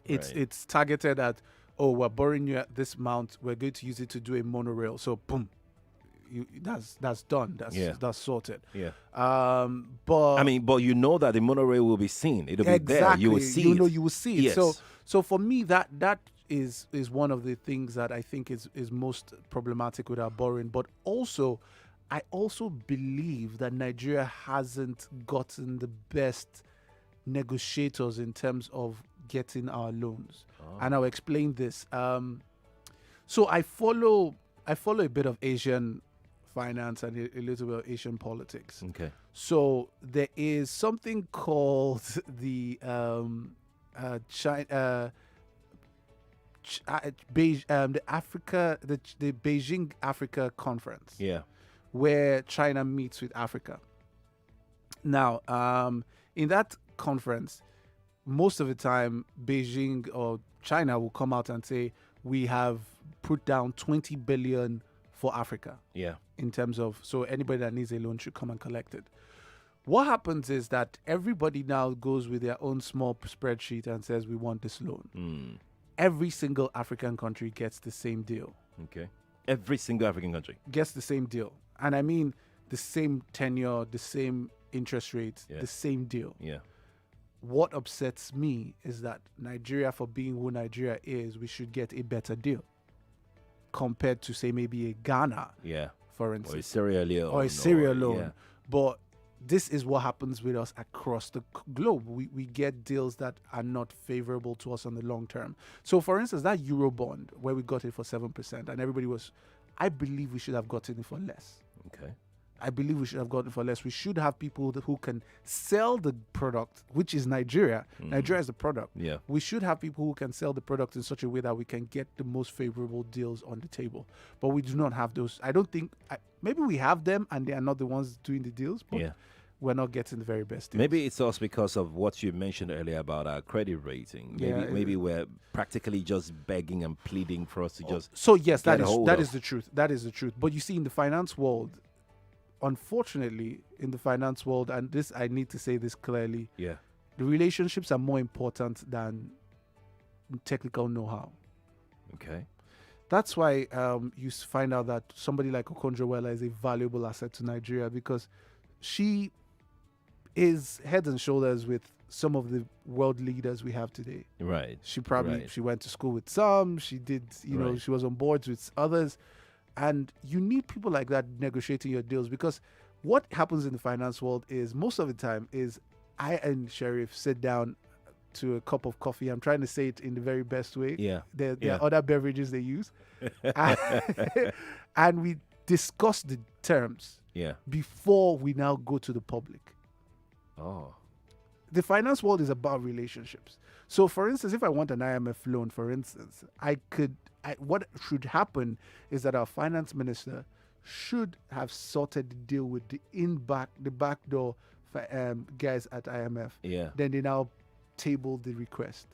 It's targeted at, we're borrowing you at this amount, we're going to use it to do a monorail. So boom. That's done. That's sorted. Yeah. But
you know that the monorail will be seen. It'll be there. You will see it.
You will see it. Yes. So for me, that is one of the things that I think is most problematic with our borrowing. But also, I also believe that Nigeria hasn't gotten the best negotiators in terms of getting our loans. And I'll explain this. So I follow a bit of Asian finance and a little bit of Asian politics. Okay. So there is something called the Beijing Africa Conference. Yeah. Where China meets with Africa. Now, in that conference, most of the time, Beijing or China will come out and say, we have put down 20 billion for Africa. Yeah. In terms of, so anybody that needs a loan should come and collect it. What happens is that everybody now goes with their own small spreadsheet and says, we want this loan. Every single African country gets the same deal. Okay.
Every single African country
gets the same deal. And I mean the same tenure, the same interest rates, the same deal. Yeah. What upsets me is that Nigeria, for being who Nigeria is, we should get a better deal compared to, say, maybe a Ghana, for instance.
Or a Sierra Leone.
Yeah. But this is what happens with us across the globe. We get deals that are not favorable to us on the long term. So, for instance, that Eurobond, where we got it for 7%, and everybody was, I believe we should have gotten it for less. Okay. I believe we should have gotten it for less. We should have people who can sell the product, which is Nigeria. Nigeria is the product. Yeah. We should have people who can sell the product in such a way that we can get the most favorable deals on the table. But we do not have those. I don't think, maybe we have them and they are not the ones doing the deals, but we're not getting the very best deals.
Maybe it's us because of what you mentioned earlier about our credit rating. Maybe we're practically just begging and pleading for us to just.
So yes, that is the truth. That is the truth. But you see, in the finance world, unfortunately, in the finance world, and this, I need to say this clearly, the relationships are more important than technical know-how. Okay. That's why you find out that somebody like Okonjo-Iweala is a valuable asset to Nigeria, because she is head and shoulders with some of the world leaders we have today.
Right.
She probably
Right.
she went to school with some. She did,
Right.
she was on boards with others, and you need people like that negotiating your deals, because what happens in the finance world is most of the time is I and Sheriff sit down to a cup of coffee. I'm trying to say it in the very best way.
Yeah.
There
Yeah.
are other beverages they use, and we discuss the terms.
Yeah.
Before we now go to the public.
Oh.
The finance world is about relationships. So, for instance, if I want an IMF loan, for instance, what should happen is that our finance minister should have sorted the deal with the backdoor guys at IMF.
Yeah.
Then they now table the request.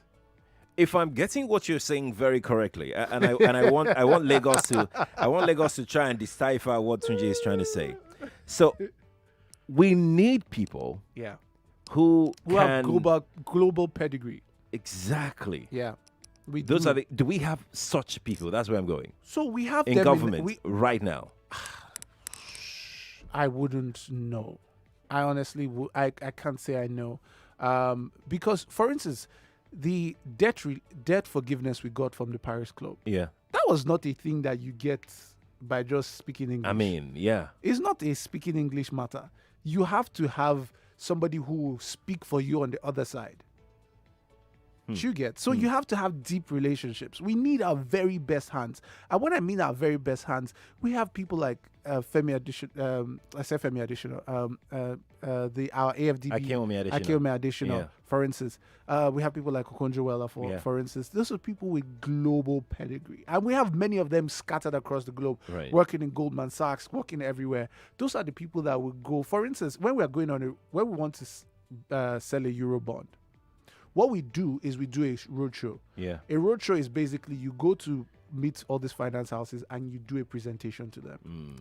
If I'm getting what you're saying very correctly, and I want Lagos to try and decipher what Tunji is trying to say. So we need people,
Yeah.
who
have
can
global pedigree.
Exactly.
Yeah.
Do we have such people? That's where I'm going.
So we have
In
them
government right now.
I wouldn't know. I honestly I can't say I know. Because, for instance, the debt forgiveness we got from the Paris Club,
Yeah.
that was not a thing that you get by just speaking English.
I mean, yeah.
It's not a speaking English matter. You have to have somebody who will speak for you on the other side. You get. So you have to have deep relationships. We need our very best hands. And when I mean our very best hands, we have people like Femi Additional, I say Femi Additional, our AFDB,
Akeome Adesina.
Akeome Additional,
Yeah.
for instance. We have people like Okonjo-Iweala, for instance. Those are people with global pedigree. And we have many of them scattered across the globe,
Right.
working in Goldman Sachs, working everywhere. Those are the people that will go. For instance, when we are going on when we want to sell a Euro bond, what we do is we do a roadshow.
Yeah.
A roadshow is basically you go to meet all these finance houses and you do a presentation to them.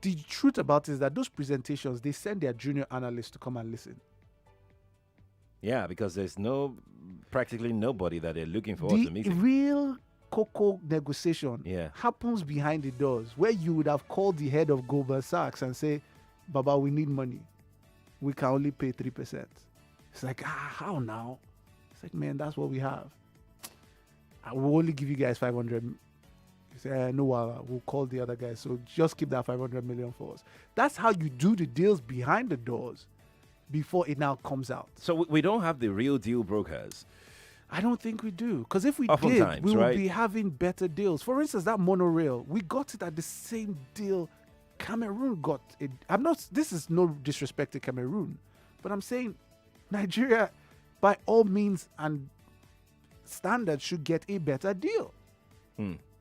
The truth about it is that those presentations, they send their junior analysts to come and listen.
Yeah, because there's practically nobody that they're looking for
The
to meet.
real cocoa negotiation happens behind the doors, where you would have called the head of Goldman Sachs and say, Baba, we need money. We can only pay 3%. It's like, how now? It's like, man, that's what we have. I will only give you guys 500. You say, no, we'll call the other guys. So just keep that 500 million for us. That's how you do the deals behind the doors before it now comes out.
So we don't have the real deal brokers.
I don't think we do. Because if we
Oftentimes,
did, we would
right?
be having better deals. For instance, that monorail, we got it at the same deal Cameroon got it. This is no disrespect to Cameroon, but I'm saying Nigeria, by all means and standards, should get a better deal.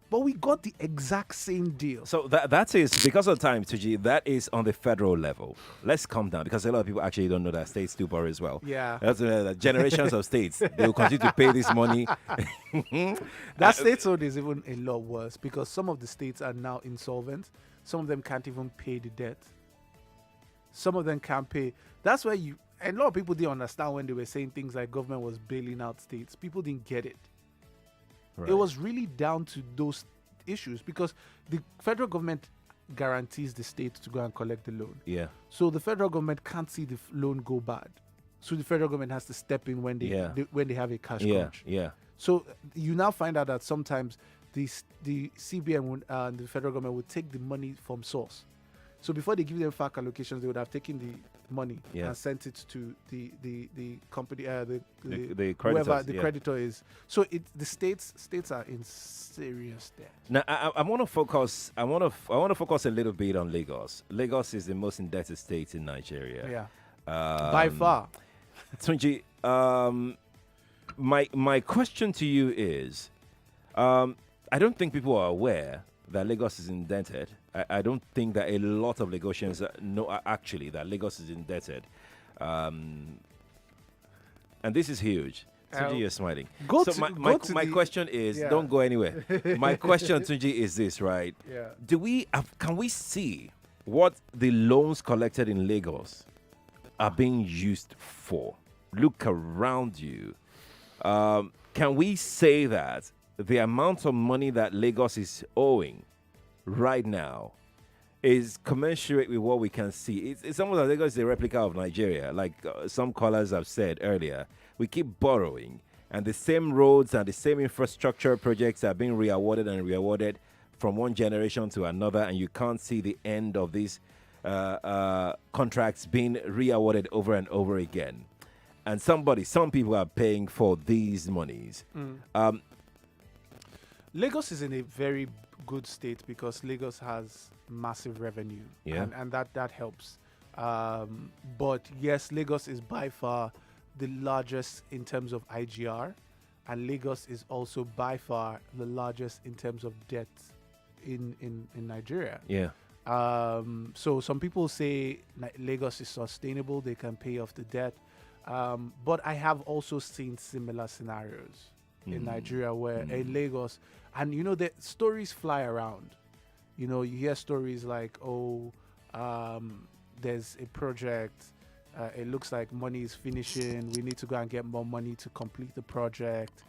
But we got the exact same deal.
So that is, because of time, Tuji, that is on the federal level. Let's calm down, because a lot of people actually don't know that states do borrow as well.
Yeah.
That's generations of states. They will continue to pay this money.
That state owned is even a lot worse, because some of the states are now insolvent. Some of them can't even pay the debt. Some of them can't pay. That's why a lot of people didn't understand when they were saying things like government was bailing out states. People didn't get it.
Right.
It was really down to those issues, because the federal government guarantees the state to go and collect the loan.
Yeah.
So the federal government can't see the loan go bad. So the federal government has to step in when they have a cash crunch.
Yeah.
So you now find out that sometimes the CBN and the federal government would take the money from source. So before they give them FAC allocations, they would have taken the money and sent it to the company, the
creditors,
whoever the creditor is. So the states are in serious debt.
Now I want to focus. I want to focus a little bit on Lagos. Lagos is the most indebted state in Nigeria.
Yeah, by far.
Tunji, my question to you is, I don't think people are aware that Lagos is indebted. I don't think that a lot of Lagosians know actually that Lagos is indebted. And this is huge. Tunji, you're smiling. My question is, don't go anywhere. My question, Tunji, is this, right?
Yeah.
Can we see what the loans collected in Lagos are being used for? Look around you. Can we say that the amount of money that Lagos is owing right now is commensurate with what we can see. It's almost like Lagos is a replica of Nigeria. Like some callers have said earlier, we keep borrowing, and the same roads and the same infrastructure projects are being reawarded and reawarded from one generation to another, and you can't see the end of these contracts being reawarded over and over again. And some people are paying for these monies.
Lagos is in a very good state because Lagos has massive revenue, and that helps. But yes, Lagos is by far the largest in terms of IGR, and Lagos is also by far the largest in terms of debt in Nigeria.
Yeah.
So some people say Lagos is sustainable; they can pay off the debt. But I have also seen similar scenarios in Nigeria where in Lagos, and the stories fly around. You hear stories like, there's a project, it looks like money is finishing, we need to go and get more money to complete the project.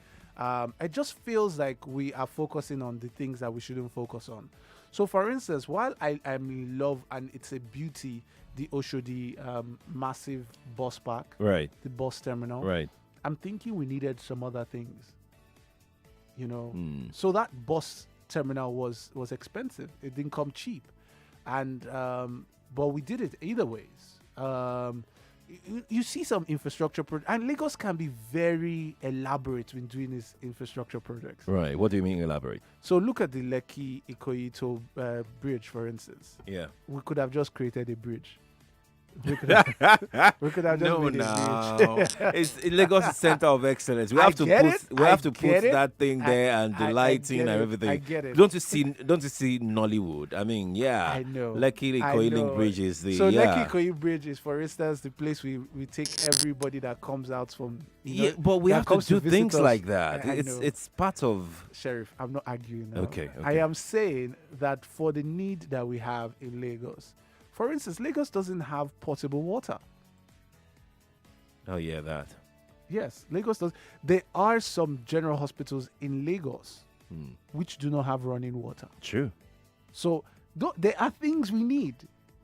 It just feels like we are focusing on the things that we shouldn't focus on. So for instance, while I'm in love and it's a beauty, the Oshodi massive bus park,
right,
the bus terminal,
right,
I'm thinking we needed some other things. So that bus terminal was expensive. It didn't come cheap, and but we did it either ways. You see some infrastructure and Lagos can be very elaborate when doing these infrastructure projects.
Right. What do you mean elaborate?
So look at the Lekki Ikoyi bridge, for instance.
Yeah.
We could have just created a bridge. We could have just made a bridge.
Lagos is center of excellence. We have to put that thing there and the lighting and everything. I
get it.
Don't you see Nollywood? I mean, yeah.
I know.
Lekki Ikoyi link bridge is the
Lekki Ikoyi bridge is, for instance, the place we take everybody that comes out from.
But we have to do things like that.
I
it's part of.
Sheriff, I'm not arguing now.
Okay.
I am saying that for the need that we have in Lagos. For instance, Lagos doesn't have potable water.
Oh, yeah, that.
Yes, Lagos does. There are some general hospitals in Lagos which do not have running water.
True.
So there are things we need.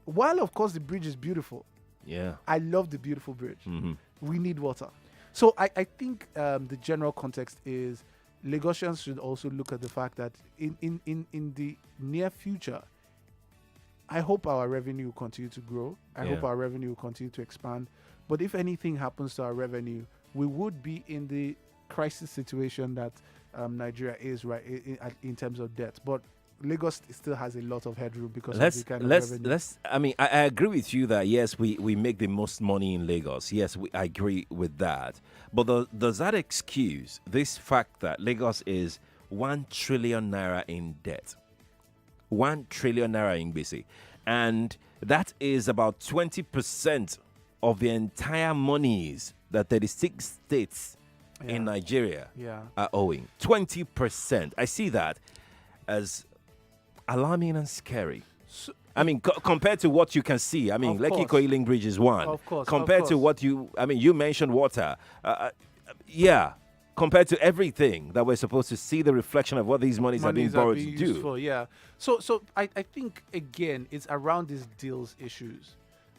While, of course, the bridge is beautiful.
Yeah.
I love the beautiful bridge.
Mm-hmm.
We need water. So I think the general context is Lagosians should also look at the fact that in the near future, I hope our revenue will continue to grow. I hope our revenue will continue to expand. But if anything happens to our revenue, we would be in the crisis situation that Nigeria is right in terms of debt. But Lagos still has a lot of headroom because of the kind of revenue.
I mean, I agree with you that yes, we make the most money in Lagos. Yes, I agree with that. But does that excuse this fact that Lagos is 1 trillion naira in debt? 1 trillion naira in BC. And that is about 20% of the entire monies that 36 states in Nigeria are owing. 20%. I see that as alarming and scary. So, I mean, compared to what you can see, I mean, Lekki Ikoyi link bridge is one.
Of course.
Compared to what you mentioned water. Compared to everything that we're supposed to see the reflection of what these monies are being borrowed to do.
For, yeah. So I think, again, it's around these deals issues.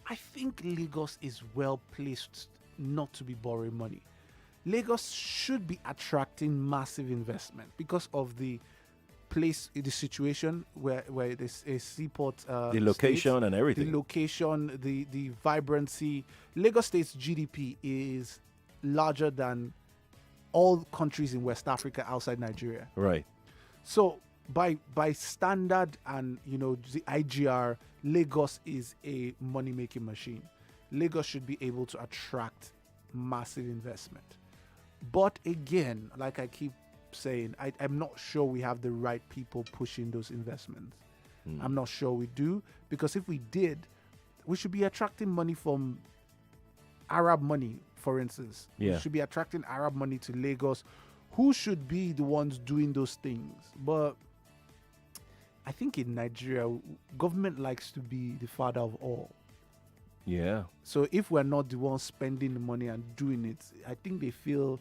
I think Lagos is well placed not to be borrowing money. Lagos should be attracting massive investment because of the place, the situation where it is a seaport.
The location
state,
and everything.
The location, the vibrancy. Lagos State's GDP is larger than all countries in West Africa outside Nigeria.
Right.
So by standard and the IGR, Lagos is a money-making machine. Lagos should be able to attract massive investment. But again, like I keep saying, I'm not sure we have the right people pushing those investments. I'm not sure we do, because if we did, we should be attracting money from Arab money, for instance.
Yeah.
We should be attracting Arab money to Lagos, who should be the ones doing those things. But I think in Nigeria, government likes to be the father of all.
Yeah.
So if we're not the ones spending the money and doing it, I think they feel,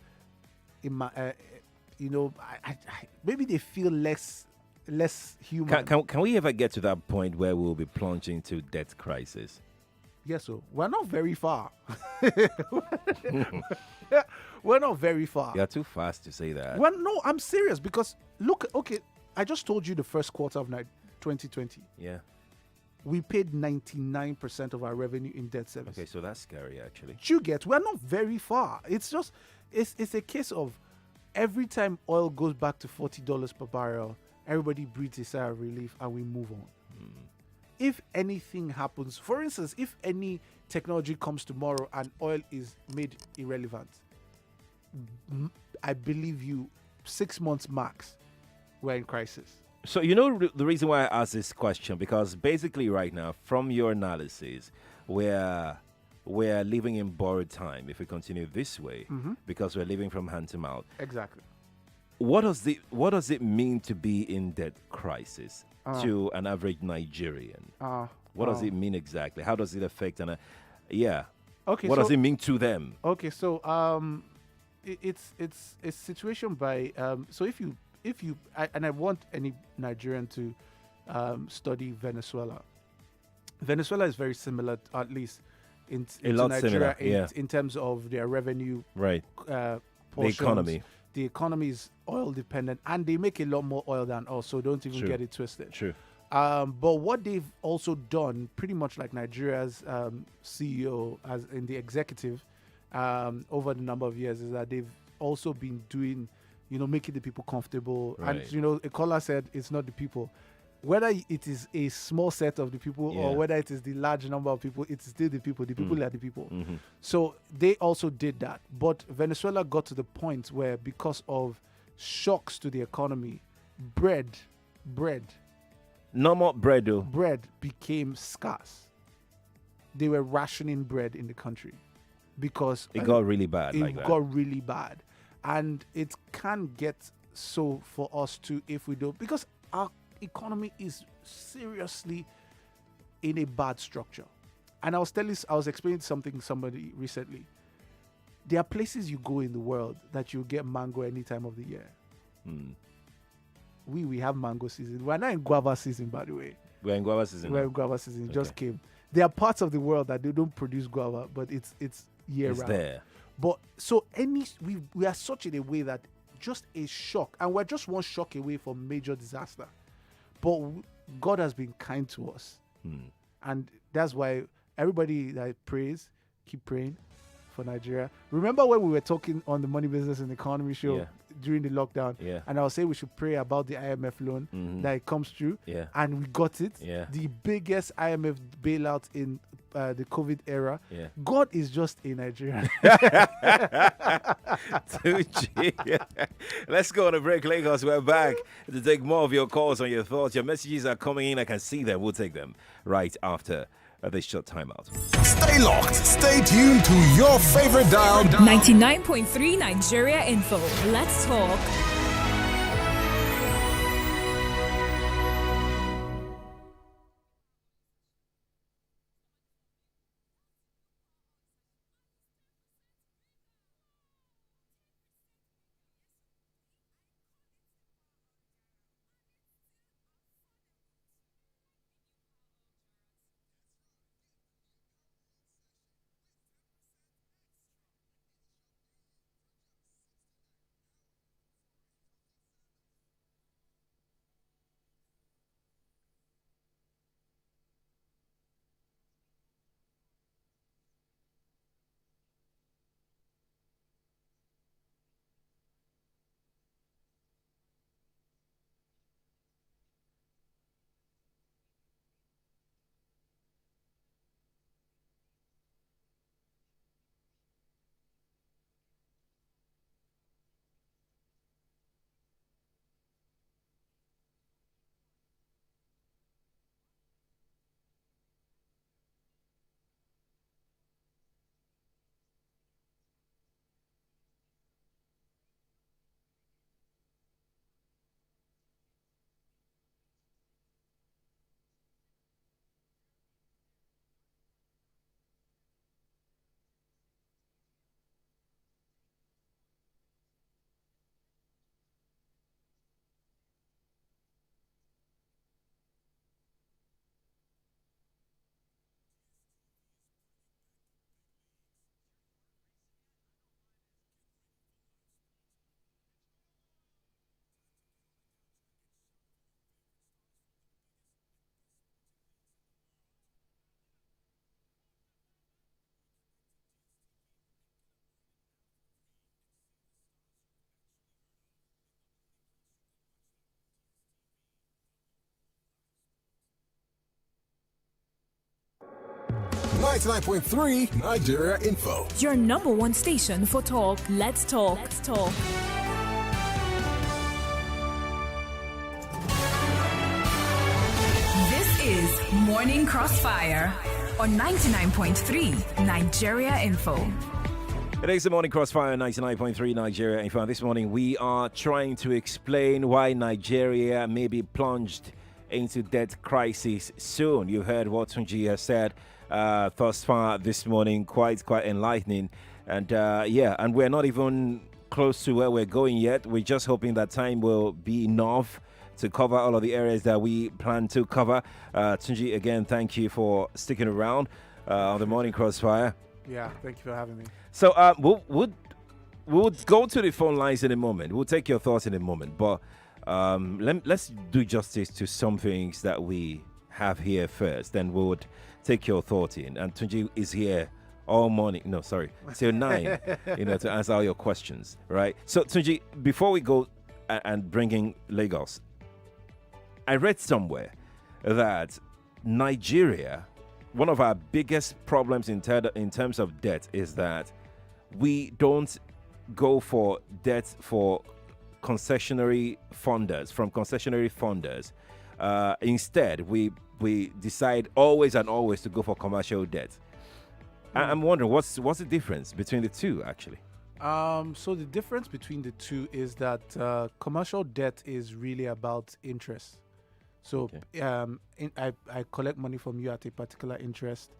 maybe they feel less less human.
Can we ever get to that point where we'll be plunging into debt crisis?
Yes, so we're not very far. We're not very far.
You're too fast to say that.
Well, no, I'm serious because look, okay, I just told you the first quarter of 2020.
Yeah.
We paid 99% of our revenue in debt service.
Okay, so that's scary, actually.
You get, we're not very far. It's just, it's a case of every time oil goes back to $40 per barrel, everybody breathes a sigh of relief and we move on. If anything happens, for instance, if any technology comes tomorrow and oil is made irrelevant, I believe you, 6 months max, we're in crisis.
So, you know, the reason why I asked this question, because basically right now, from your analysis, we're living in borrowed time if we continue this way, because we're living from hand to mouth.
Exactly.
What does it mean to be in debt crisis to an average Nigerian? What does it mean exactly? How does it affect?
Okay.
What does it mean to them?
Okay, so it's a situation by so if you I want any Nigerian to study Venezuela. Venezuela is very similar, at least in Nigeria, in terms of their revenue.
Right.
The
economy.
The economy is oil dependent, and they make a lot more oil than us. So don't even get it twisted.
True.
But what they've also done, pretty much like Nigeria's CEO, as in the executive, over the number of years, is that they've also been doing, making the people comfortable.
Right.
And a caller said it's not the people. Whether it is a small set of the people or whether it is the large number of people, it's still the people. The people are the people.
Mm-hmm.
So they also did that. But Venezuela got to the point where, because of shocks to the economy, bread,
no more bread, though.
Bread became scarce. They were rationing bread in the country because
it got really bad.
It got really bad, and it can get so for us too if we don't, because our economy is seriously in a bad structure. And I was explaining something to somebody recently. There are places you go in the world that you get mango any time of the year. We have mango season. We're not in guava season, by the way.
We're in guava season.
We're in guava season. It just came. There are parts of the world that they don't produce guava, but it's year round.
There.
But so we are such in a way that just a shock, and we're just one shock away from major disaster. But God has been kind to us. And that's why everybody that prays, keep praying for Nigeria. Remember when we were talking on the Money Business and Economy show during the lockdown?
Yeah.
And I was saying we should pray about the IMF loan, that it comes through.
Yeah.
And we got it.
Yeah.
The biggest IMF bailout in the COVID era.
Yeah.
God is just a Nigerian.
2G. Let's go on a break, Lagos. We're back to take more of your calls on your thoughts. Your messages are coming in. I can see them. We'll take them right after this short timeout.
Stay locked. Stay tuned to your favorite dial.
99.3 Nigeria Info. Let's talk.
99.3 Nigeria Info.
Your number one station for talk. Let's talk. Let's talk. This is Morning Crossfire on 99.3 Nigeria Info.
It is the Morning Crossfire 99.3 Nigeria Info. This morning we are trying to explain why Nigeria may be plunged into debt crisis soon. You heard what Tunji has said thus far this morning, quite enlightening. And and we're not even close to where we're going yet. We're just hoping that time will be enough to cover all of the areas that we plan to cover. Tunji, again, thank you for sticking around on the Morning Crossfire.
Yeah, thank you for having me.
So we'll go to the phone lines in a moment. We'll take your thoughts in a moment. But let's do justice to some things that we have here first. Then we would take your thought in. And Tunji is here all morning. No, sorry, till 9. To answer all your questions. Right. So Tunji, before we go and bring in Lagos, I read somewhere that Nigeria, one of our biggest problems in terms of debt is that we don't go for debt for concessionary funders, instead, we decide always to go for commercial debt. I'm wondering, what's the difference between the two, actually?
So the difference between the two is that commercial debt is really about interest. So I collect money from you at a particular interest.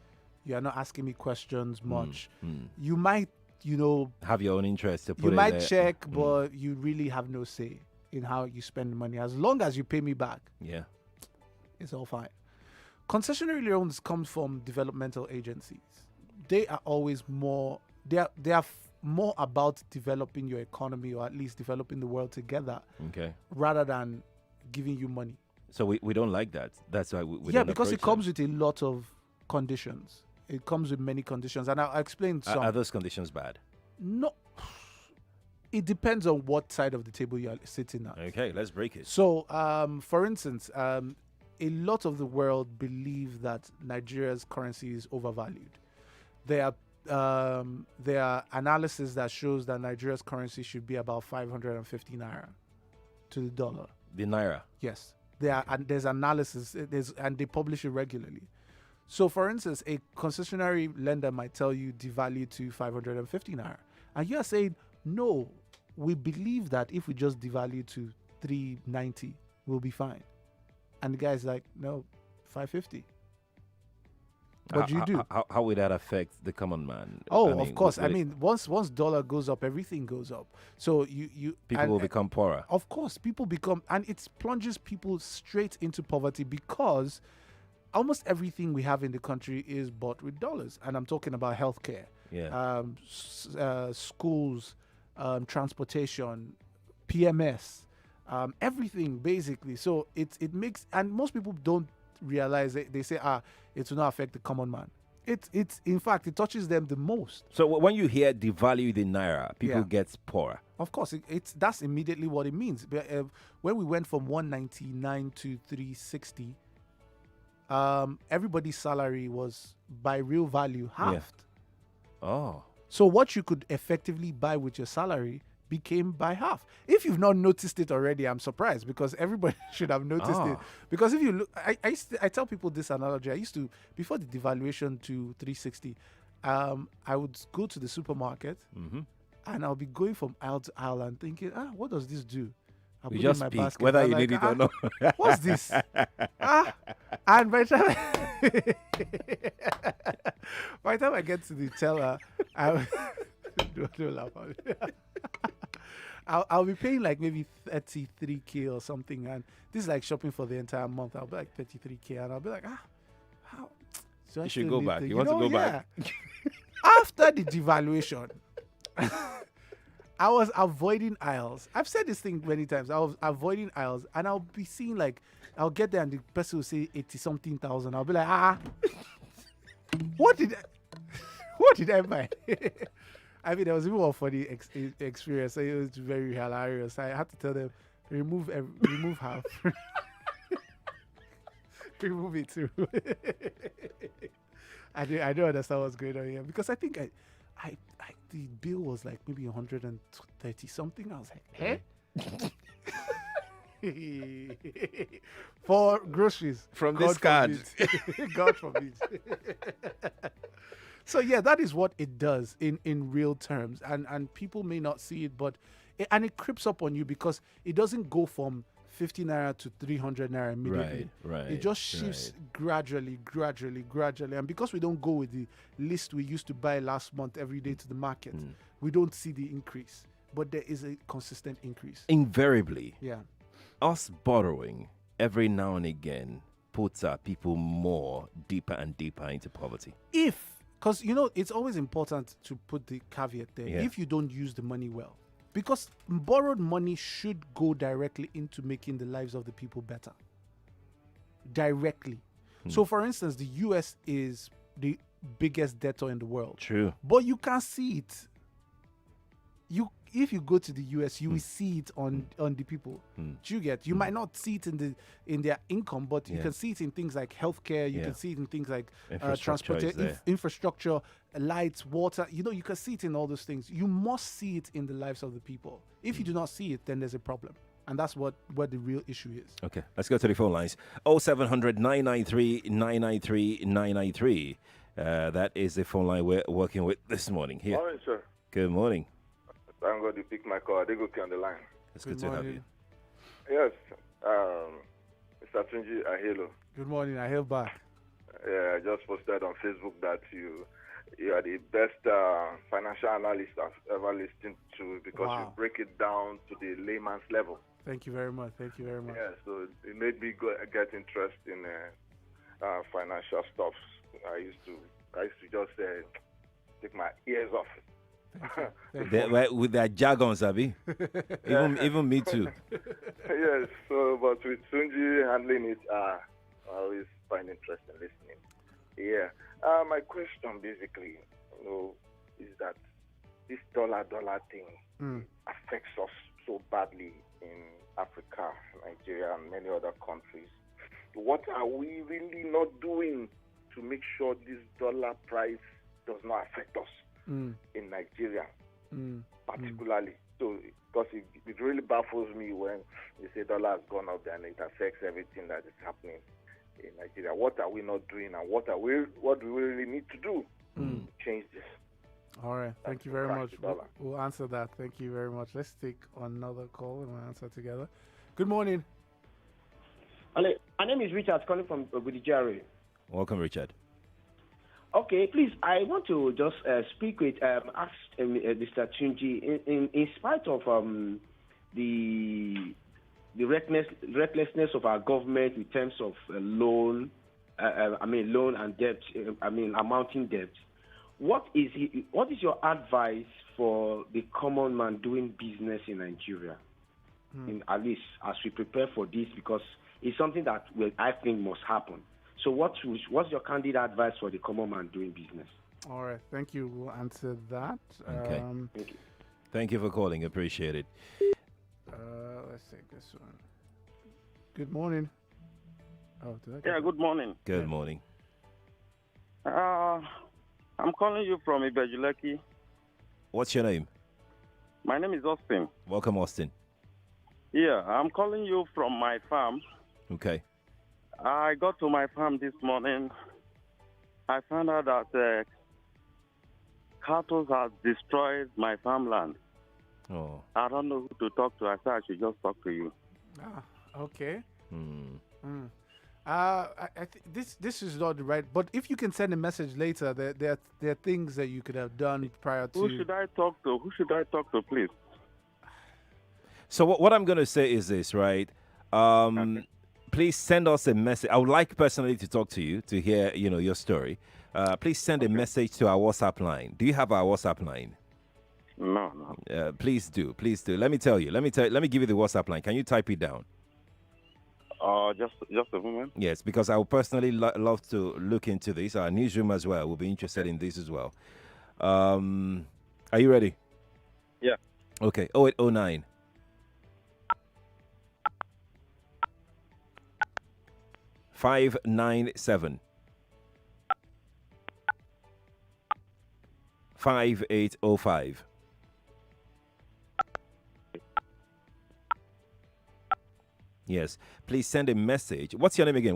You are not asking me questions much. You might,
have your own interest to put
you
in
might
there.
check, but you really have no say in how you spend the money. As long as you pay me back, it's all fine. Concessionary loans come from developmental agencies. They are always more. They are more about developing your economy, or at least developing the world together.
Okay.
Rather than giving you money.
So we don't like that. That's why we
yeah,
don't
because it
approach
comes with a lot of conditions. It comes with many conditions, and I'll explain some.
Are those conditions bad?
No. It depends on what side of the table you are sitting at.
Okay, let's break it.
So, for instance, a lot of the world believe that Nigeria's currency is overvalued. There are analysis that shows that Nigeria's currency should be about 550 naira to the dollar.
The naira?
Yes. There's analysis, and they publish it regularly. So, for instance, a concessionary lender might tell you devalue to 550 naira. And you are saying, no, we believe that if we just devalue to 390, we'll be fine. And the guy's like, no, 550. What do you do?
How would that affect the common man?
Of course. Once dollar goes up, everything goes up. So
people will become poorer.
Of course, people become, and it plunges people straight into poverty because almost everything we have in the country is bought with dollars. And I'm talking about healthcare, schools, transportation, PMS, everything basically. So it makes, and most people don't realize it. They say, it will not affect the common man. It's in fact, it touches them the most.
So when you hear devalue the naira, people get poorer.
Of course, that's immediately what it means. When we went from 199 to 360, everybody's salary was by real value halved.
Oh.
So what you could effectively buy with your salary became by half. If you've not noticed it already, I'm surprised, because everybody should have noticed it. Because if you look, I tell people this analogy. I used to, before the devaluation to 360, I would go to the supermarket and I'll be going from aisle to aisle and thinking, what does this do? I'll
you just
in my
speak,
basket.
whether you need it or not.
What's this? And by the time I get to the teller, don't laugh at it. I'll be paying like maybe 33K or something, and this is like shopping for the entire month. I'll be like 33K, and I'll be like, how? So
you should go back. You want to go back?
After the devaluation, I was avoiding aisles. I've said this thing many times. I was avoiding aisles, and I'll be seeing like, I'll get there and the person will say 80-something thousand. I'll be like, what did I buy? I mean, there was even one funny experience. So it was very hilarious. I had to tell them, remove half. Remove it too. I don't understand what's going on here because I think I the bill was like maybe 130 something. I was like, for groceries
from
God
this card.
forbid. God forbid. So yeah, that is what it does in real terms, and people may not see it, but it creeps up on you because it doesn't go from 50 naira to 300 naira immediately.
Right.
It just shifts gradually, and because we don't go with the list we used to buy last month every day to the market, we don't see the increase, but there is a consistent increase.
Invariably,
yeah,
us borrowing every now and again puts our people more deeper and deeper into poverty.
Because, it's always important to put the caveat there.
Yeah.
If you don't use the money well. Because borrowed money should go directly into making the lives of the people better. Directly. So, for instance, the U.S. is the biggest debtor in the world.
True.
But you can't see it. If you go to the US, you will see it on the people. Do you get? You might not see it in their income, but you can see it in things like healthcare. You can see it in things like transportation, infrastructure, lights, water. You can see it in all those things. You must see it in the lives of the people. If you do not see it, then there's a problem. And that's what the real issue is.
Okay, let's go to the phone lines. 0700 993 993 993. That is the phone line we're working with this morning. Here.
Morning, sir.
Good morning.
Thank God you picked my call. They go on the line.
It's good to have you.
Yes, Mr. Tunji Ahelo.
Good morning. I hail back.
Yeah, I just posted on Facebook that you are the best financial analyst I've ever listened to because you break it down to the layman's level.
Thank you very much.
Yeah, so it made me get interest in financial stuff. I used to just take my ears off it.
With their jargon, Sabi. even me too.
Yes, but with Tunji handling it, I always find interest in listening. Yeah. My question basically, is that this dollar thing affects us so badly in Africa, Nigeria, and many other countries. What are we really not doing to make sure this dollar price does not affect us? In Nigeria, particularly. So, because it really baffles me when they say dollar has gone up and it affects everything that is happening in Nigeria. What are we not doing, and what do we really need to do to change this?
All right. Thank you very much. We'll answer that. Thank you very much. Let's take another call and we'll answer together. Good morning.
Hello. My name is Richard, calling from Budijari.
Welcome, Richard.
Okay, please, I want to just speak with, ask Mr. Tunji, in spite of the recklessness of our government in terms of loan and debt, amounting debt, what is your advice for the common man doing business in Nigeria, at least as we prepare for this, because it's something that I think must happen. So what's your candid advice for the common man doing business?
All right. Thank you. We'll answer that.
Okay. Thank you. Thank you for calling. Appreciate it.
Let's take this one. Good morning.
Good morning.
Good morning.
I'm calling you from Ibejuleki.
What's your name?
My name is Austin.
Welcome, Austin.
Yeah, I'm calling you from my farm.
Okay.
I got to my farm this morning. I found out that cattle has destroyed my farmland.
Oh.
I don't know who to talk to. I said I should just talk to you.
Okay. This is not right. But if you can send a message later, there are things that you could have done prior to.
Who should I talk to? Who should I talk to, please?
So what I'm going to say is this, right? Okay. Please send us a message. I would like personally to talk to you to hear, your story. Please send a message to our WhatsApp line. Do you have our WhatsApp line?
No.
Please do. Let me tell you. Let me give you the WhatsApp line. Can you type it down?
Just a moment.
Yes, because I would personally love to look into this. Our newsroom as well will be interested in this as well. Are you ready?
Yeah.
Okay. 0809 597 5805. Yes, please send a message. What's your name again?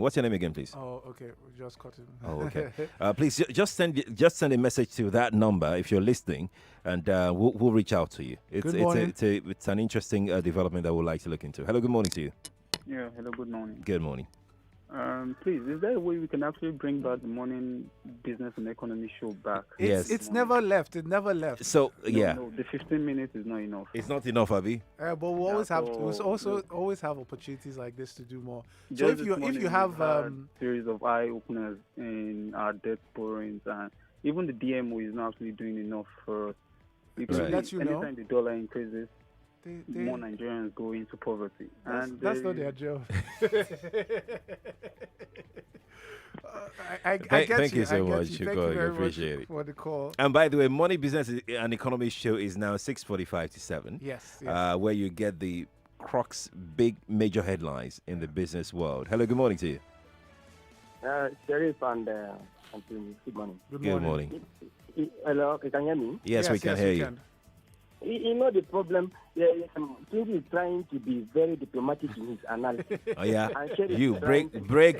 Please?
Oh, okay. We just cut him.
Oh, okay. Please just send a message to that number if you're listening, and we'll reach out to you.
Good morning.
It's an interesting development that we'd like to look into. Hello, good morning to you.
Yeah, hello, good morning.
Good morning.
Please, is there a way we can actually bring back the morning business and economy show back?
It's never left. It never left.
So
No, the 15 minutes is not enough.
It's not enough, Abi.
But we always always have opportunities like this to do more. So
Just
if you have
series of eye openers in our debt borrowings, and even the DMO is not actually doing enough for us. Because anytime the dollar increases, more Nigerians go into poverty.
That's not their job.
Thank you so much.
Thank you very much for the call.
And by the way, Money, Business and Economy show is now 6:45 to 7.
Yes.
Where you get the crux, big major headlines in the business world. Hello, good morning to you.
Sheriff and good morning.
Good morning.
Hello, can you hear me?
Yes, we can hear you.
You know the problem. Tunji is trying to be very diplomatic in his analysis.
Oh yeah, you break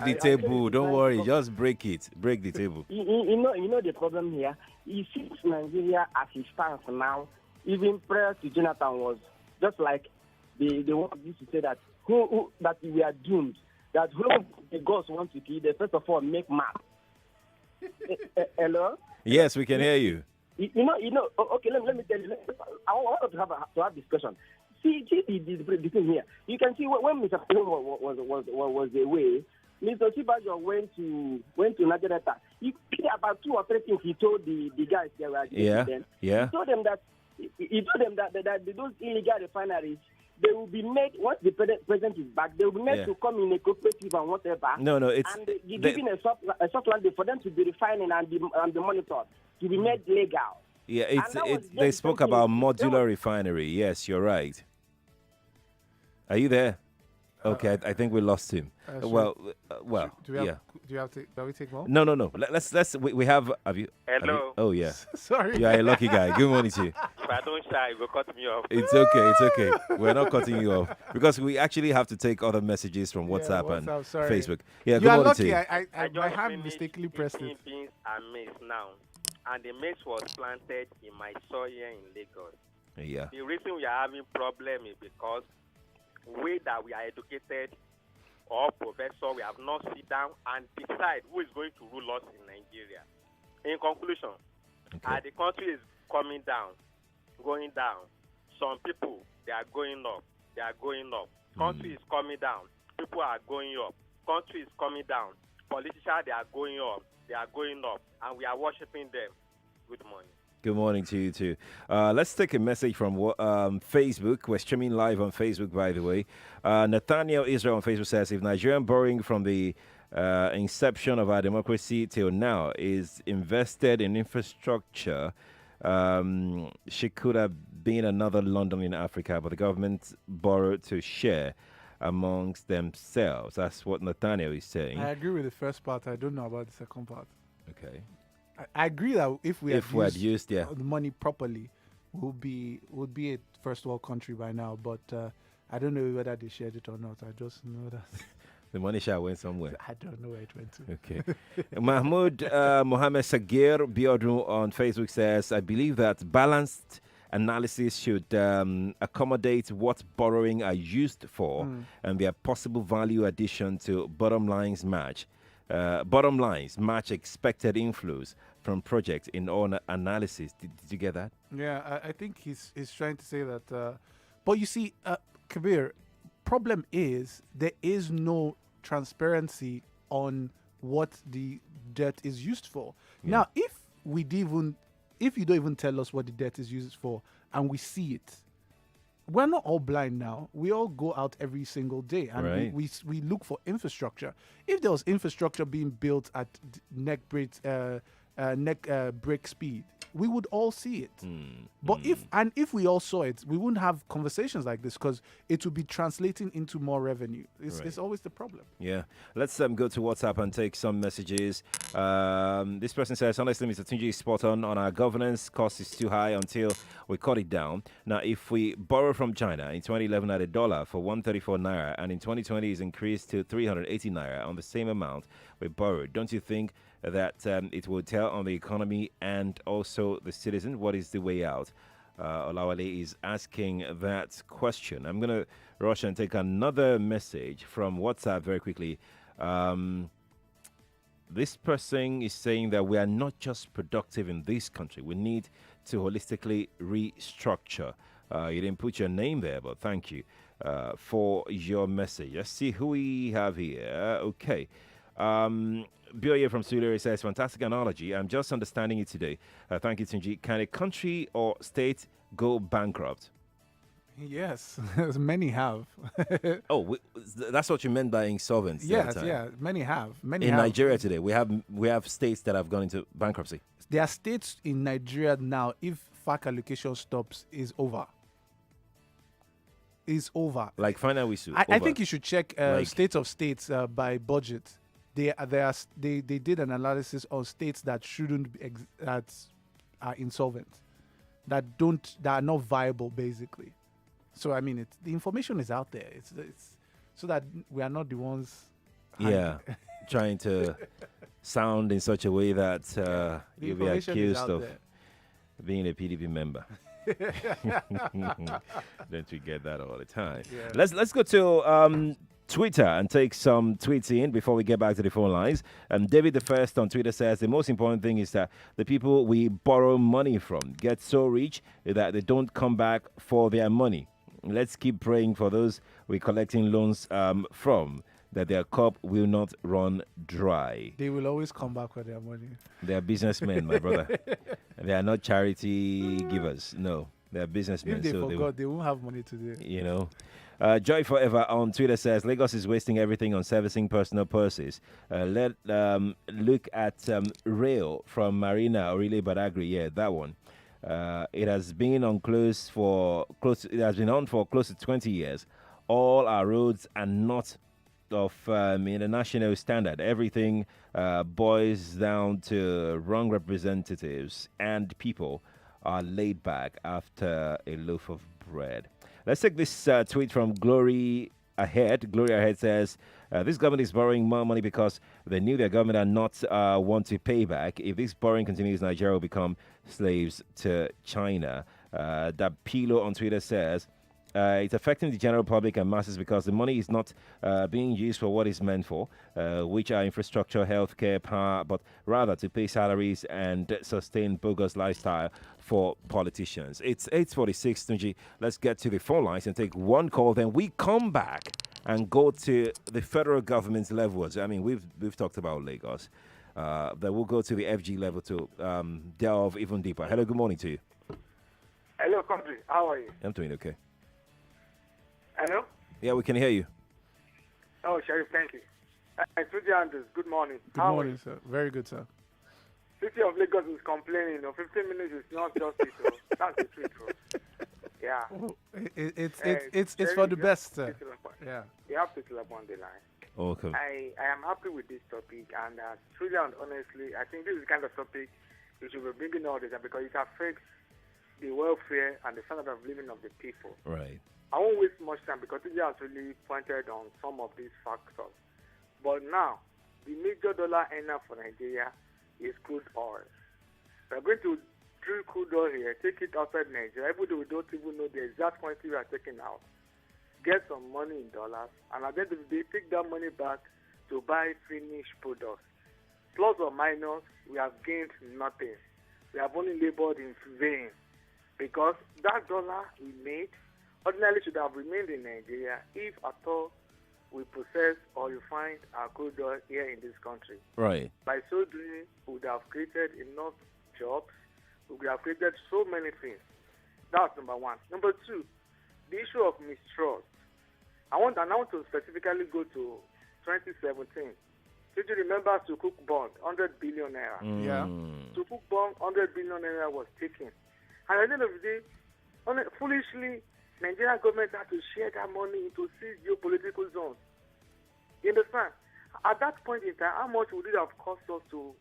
the table. Don't worry, just break it. Break the table.
You know the problem here. He sees Nigeria as it stands now. Even prior to Jonathan was just like the one used to say that that we are doomed. That who the gods want to kill, they first of all make map. Hello.
Yes, we can hear you.
You know. Okay, let me tell you. I want to have discussion. See the thing here. You can see when Mr. President was away, Mr. Sibajo went to Nigeria. He did about 2 or 3 things. He told the guys there were then.
Yeah.
He told them that those illegal refineries, they will be made once the president is back. They will be made to come in a cooperative and whatever.
No, it's
and giving a soft land for them to be refining and be monitored to be made legal.
Yeah, they spoke about modular refinery. Yes, you're right. Are you there? Okay, I think we lost him.
Well.
Do we take more?
No. Let's. We have. Have you?
Hello.
Oh yeah.
Sorry.
You are a lucky guy. Good morning to you.
If I don't shy, you will cut me off.
It's okay. We're not cutting you off because we actually have to take other messages from WhatsApp and Facebook. Yeah.
You are
good
lucky.
morning to
you. I my hand mistakenly pressed it.
Beans and maize now, and the maize was planted in my soil here in Lagos.
Yeah.
The reason we are having problem is because we that we are educated or professor, we have not sit down and decide who is going to rule us in Nigeria. In conclusion, the country is coming down, going down. Some people, they are going up. Country is coming down. People are going up. Country is coming down. Politicians, they are going up. And we are worshiping them. Good morning.
Good morning to you too. Let's take a message from Facebook. We're streaming live on Facebook, by the way. Nathaniel Israel on Facebook says, if Nigerian borrowing from the inception of our democracy till now is invested in infrastructure, she could have been another London in Africa, but the government borrowed to share amongst themselves. That's what Nathaniel is saying.
I agree with the first part. I don't know about the second part.
Okay.
I agree that if we had used
the
money properly, would be a first world country by now. But I don't know whether they shared it or not. I just know that
the money shall went somewhere.
I don't know where it went to.
Okay. Mahmoud Mohammed Sagir Biodun on Facebook says, I believe that balanced analysis should accommodate what borrowing are used for and their possible value addition to bottom lines match expected inflows from projects in all analysis. Did you get that?
Yeah, I think he's trying to say that. But you see, Kabir, problem is there is no transparency on what the debt is used for. Yeah. Now, if you don't even tell us what the debt is used for and we see it, we're not all blind now. We all go out every single day and we look for infrastructure. If there was infrastructure being built at neck break speed, we would all see it. But if we all saw it, we wouldn't have conversations like this because it would be translating into more revenue. It's always the problem.
Yeah. Let's go to WhatsApp and take some messages. This person says, honestly, Mr. Tunji is spot on our governance. Cost is too high until we cut it down. Now, if we borrow from China in 2011 at $1 for 134 naira, and in 2020 is increased to 380 naira on the same amount we borrowed, don't you think that it will tell on the economy and also the citizen? What is the way out? Olawale is asking that question. I'm going to rush and take another message from WhatsApp very quickly. This person is saying that we are not just productive in this country. We need to holistically restructure. You didn't put your name there, but thank you for your message. Let's see who we have here. Okay. Bioye from Suleri says, fantastic analogy. I'm just understanding it today. Thank you, Tunji. Can a country or state go bankrupt?
Yes, many have.
That's what you meant by insolvent.
Yes, many have.
In Nigeria today, we have states that have gone into bankruptcy.
There are states in Nigeria now, if FAC allocation stops, is over. Is over.
Like final whistle.
I think you should check State of States by budget. They did an analysis of states that shouldn't be that are insolvent, that are not viable basically. So I mean, the information is out there. It's so that we are not the ones.
Trying to sound in such a way that you'll be accused of being a PDP member. Don't we get that all the time? Yeah. Let's go to Twitter and take some tweets in before we get back to the phone lines. David the First on Twitter says the most important thing is that the people we borrow money from get so rich that they don't come back for their money. Let's keep praying for those we're collecting loans from, that their cup will not run dry.
They will always come back for their money.
They are businessmen, my brother. They are not charity givers. No, they are businessmen.
If they forgot, they won't have money today.
You know. Joy Forever on Twitter says Lagos is wasting everything on servicing personal purses. Look at Rail from Marina Orile Badagry. Yeah, that one. It has been on It has been on for close to 20 years. All our roads are not of international standard. Everything boils down to wrong representatives, and people are laid back after a loaf of bread. Let's take this tweet from Glory Ahead. Glory Ahead says, this government is borrowing more money because they knew their government are not want to pay back. If this borrowing continues, Nigeria will become slaves to China. Pilo on Twitter says, it's affecting the general public and masses because the money is not being used for what it's meant for, which are infrastructure, healthcare, power, but rather to pay salaries and sustain bogus lifestyle for politicians. It's 8:46, Tunji. Let's get to the phone lines and take one call. Then we come back and go to the federal government's levels. I mean, we've talked about Lagos. Then we'll go to the FG level to delve even deeper. Hello, good morning to you.
Hello, Quadry. How are you?
I'm doing okay.
Hello?
Yeah, we can hear you.
Oh, Sheriff, thank you. Tunji Anders, good morning.
Good morning, sir. Very good, sir.
City of Lagos is complaining. 15 minutes is not justice. That's the truth. Yeah.
It's for the best, sir. Yeah.
You have to fill up on the line.
Okay.
I am happy with this topic, and truly and honestly, I think this is the kind of topic we should be bringing all this up because it affects the welfare and the standard of living of the people.
Right.
I won't waste much time because TJ has really pointed on some of these factors. But now, the major dollar earner for Nigeria is crude oil. We're going to drill crude oil here, take it outside Nigeria, even though we don't even know the exact quantity we are taking out, get some money in dollars, and at the end of the day, take that money back to buy finished products. Plus or minus, we have gained nothing. We have only labored in vain because that dollar we made ordinarily should have remained in Nigeria if at all we possess or refine our crude oil here in this country.
Right.
By so doing, we would have created enough jobs. We would have created so many things. That's number one. Number two, the issue of mistrust. I want to specifically go to 2017. Did you remember Sukuk bond, 100 billion naira?
Yeah.
Sukuk bond, 100 billion naira was taken. And at the end of the day, foolishly, Nigerian government had to share that money into 6 geopolitical zones. You understand? At that point in time, how much would it have cost us to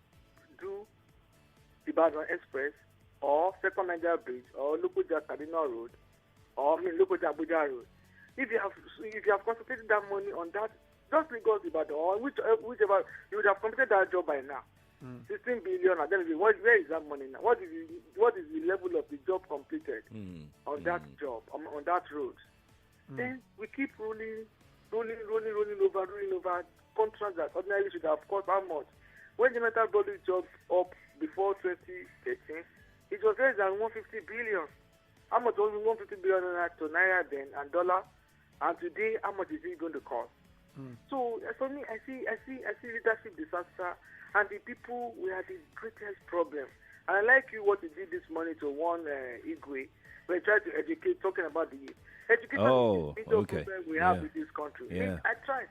do the Ibadan Express or Second Niger Bridge or Lokoja Cardinal Road or Lokoja Abuja Road? If you have concentrated that money on that, just Lagos Ibadan or whichever, you would have completed that job by now. 16 billion. And then where is that money now? What is the level of the job completed on that job on that road? Then we keep rolling over contracts that ordinarily should have cost how much? When the metal body jobs up before 2013, it was less than 150 billion. How much was 150 billion to naira then and dollar? And today, how much is it going to cost? So for me, I see leadership disaster, and the people we have the greatest problem. And I like what you did this morning to one Igwe. We tried to educate, talking about the education is the major problem we have in this country.
Yeah.
I tried.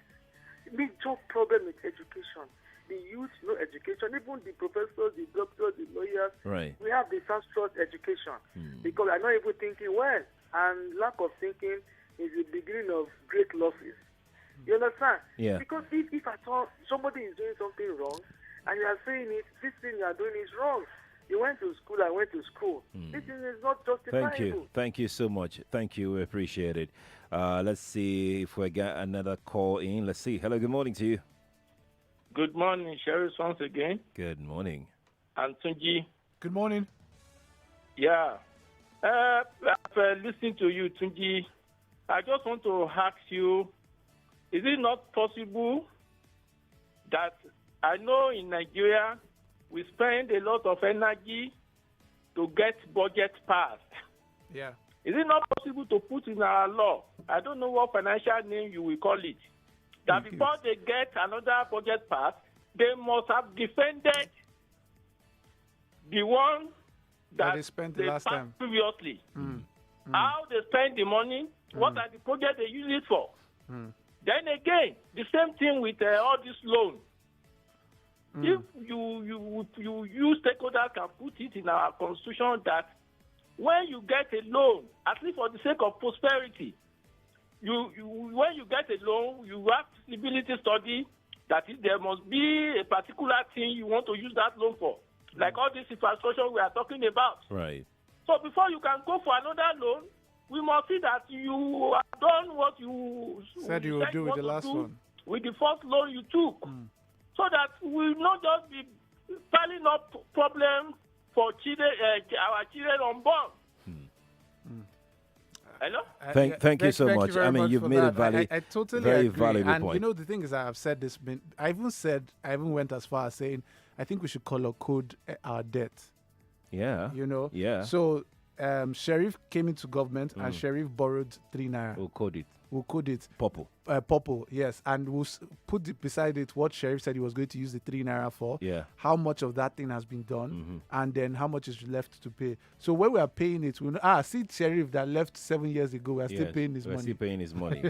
Major problem with education. The youth, no education. Even the professors, the doctors, the lawyers.
Right.
We have disastrous education because I'm not even thinking well. And lack of thinking is the beginning of great losses. You understand?
Yeah.
Because if at all somebody is doing something wrong and you are saying it, this thing you are doing is wrong. You went to school, I went to school. This thing is not justifiable.
Thank you. Thank you so much. Thank you. We appreciate it. Let's see if we get another call in. Let's see. Hello, good morning to you.
Good morning, Sheriff, once again.
Good morning.
And Tunji.
Good morning.
Yeah. After listening to you, Tunji, I just want to ask you, is it not possible that I know in Nigeria we spend a lot of energy to get budget passed?
Yeah.
Is it not possible to put in our law, I don't know what financial name you will call it, that before they get another budget passed, they must have defended the one that
they spent the last time
previously. How they spend the money, what are the projects they use it for? Then again, the same thing with all this loan. If you stakeholders can put it in our constitution that when you get a loan, at least for the sake of prosperity, when you get a loan, you have feasibility study. That is, there must be a particular thing you want to use that loan for, like all this infrastructure we are talking about.
Right.
So before you can go for another loan, we must see that you have done what you
said you would do with the last one,
with the first loan you took, so that we will not just be piling up problems for children, our children unborn. Hello?
Thank you so much. I mean, you've made
that.
a
I totally
very
agree.
valuable
and
point.
You know, the thing is, I have said this. I even went as far as saying, I think we should color code our debt.
Yeah.
You know?
Yeah.
So, Sheriff came into government and Sheriff borrowed 3 naira.
We'll code it.
Purple. Purple, yes. And we'll put beside it what Sheriff said he was going to use the 3 naira for.
Yeah.
How much of that thing has been done. And then how much is left to pay. So when we are paying it, we know, see Sheriff that left 7 years ago, we're still paying his money.
We're still paying his money.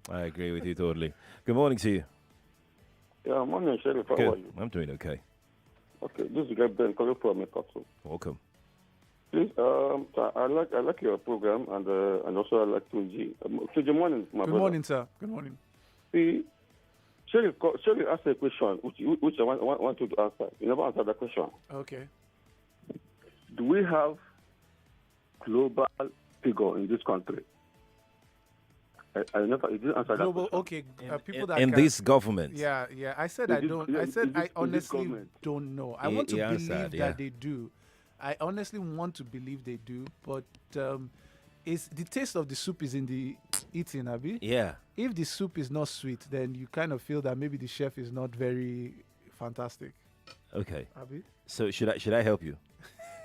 I agree with you totally. Good morning to you.
Yeah, morning, Sheriff. How are you?
I'm doing okay.
Okay, this is Ben calling from Mekotso.
Welcome.
Please, I like your program and also I like Tunji. Tunji, morning, my brother.
Good morning, sir. Good morning.
See, Sheriff asked a question which I want you to answer. You never answered that question.
Okay.
Do we have global figure in this country? I didn't answer that question.
Okay, people that
in this government.
Yeah. I said I don't. I said I honestly don't know. I want to believe that they do. I honestly want to believe they do, but it's the taste of the soup is in the eating, Abi.
Yeah.
If the soup is not sweet, then you kind of feel that maybe the chef is not very fantastic.
Okay.
Abi?
So should I help you?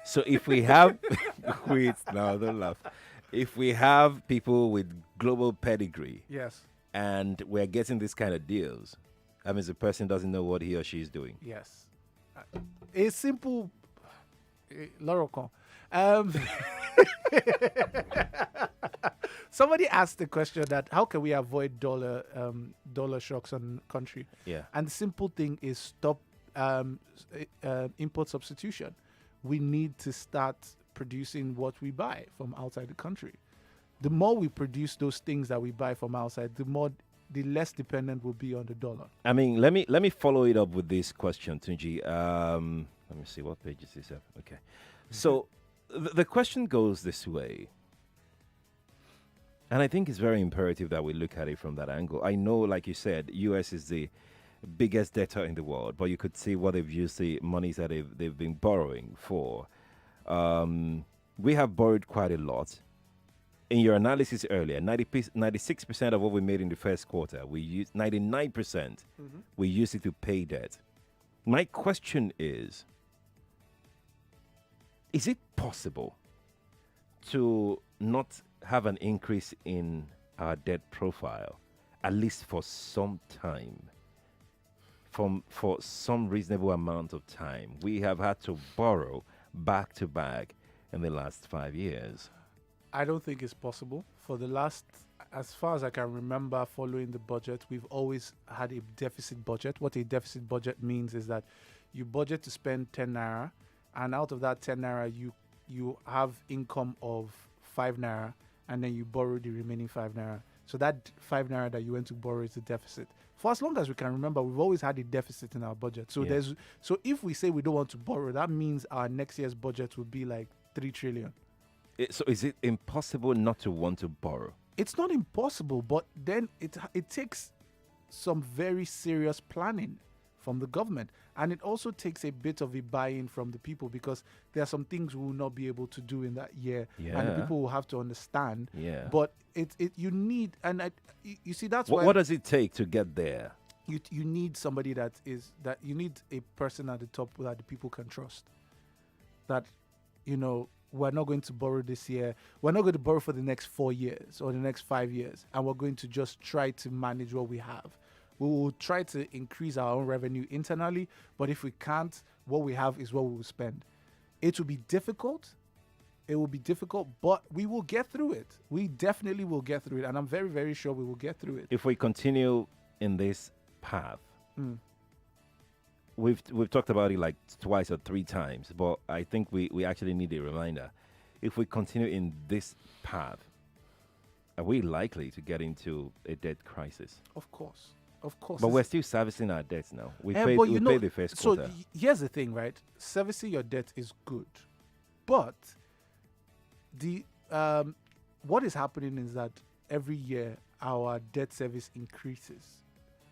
So if we have, wait, now don't laugh. If we have people with global pedigree,
yes,
and we're getting this kind of deals, that means the person doesn't know what he or she is doing.
Yes. A simple. Lorocon. Somebody asked the question that how can we avoid dollar shocks on country?
Yeah.
And the simple thing is stop import substitution. We need to start producing what we buy from outside the country. The more we produce those things that we buy from outside, the less dependent we'll be on the dollar.
I mean, let me follow it up with this question, Tunji. Let me see, what page is this at? Okay. So the question goes this way. And I think it's very imperative that we look at it from that angle. I know, like you said, U.S. is the biggest debtor in the world, but you could see what they've used the monies that they've been borrowing for. We have borrowed quite a lot. In your analysis earlier, 96% of what we made in the first quarter, we used 99%. We used it to pay debt. My question is it possible to not have an increase in our debt profile, at least for some time, for some reasonable amount of time? We have had to borrow back to back in the last 5 years.
I don't think it's possible. For the last, as far as I can remember following the budget, we've always had a deficit budget. What a deficit budget means is that you budget to spend 10 naira, and out of that 10 naira, you have income of 5 naira, and then you borrow the remaining 5 naira. So that 5 naira that you went to borrow is the deficit. For as long as we can remember, we've always had a deficit in our budget. So so if we say we don't want to borrow, that means our next year's budget will be like 3 trillion.
So is it impossible not to want to borrow?
It's not impossible, but then it takes some very serious planning from the government. And it also takes a bit of a buy-in from the people, because there are some things we will not be able to do in that year.
Yeah.
And the people will have to understand.
Yeah.
But you need, and you see, that's why.
What does it take to get there?
You need somebody you need a person at the top that the people can trust. That, we're not going to borrow this year. We're not going to borrow for the next 4 years or the next 5 years. And we're going to just try to manage what we have. We will try to increase our own revenue internally. But if we can't, what we have is what we will spend. It will be difficult. It will be difficult, but we will get through it. We definitely will get through it. And I'm very, very sure we will get through it.
If we continue in this path, We've talked about it like twice or 3 times, but I think we actually need a reminder. If we continue in this path, are we likely to get into a debt crisis?
Of course.
But we're still servicing our debts now. We paid the first quarter.
So here's the thing, right? Servicing your debt is good. But what is happening is that every year our debt service increases.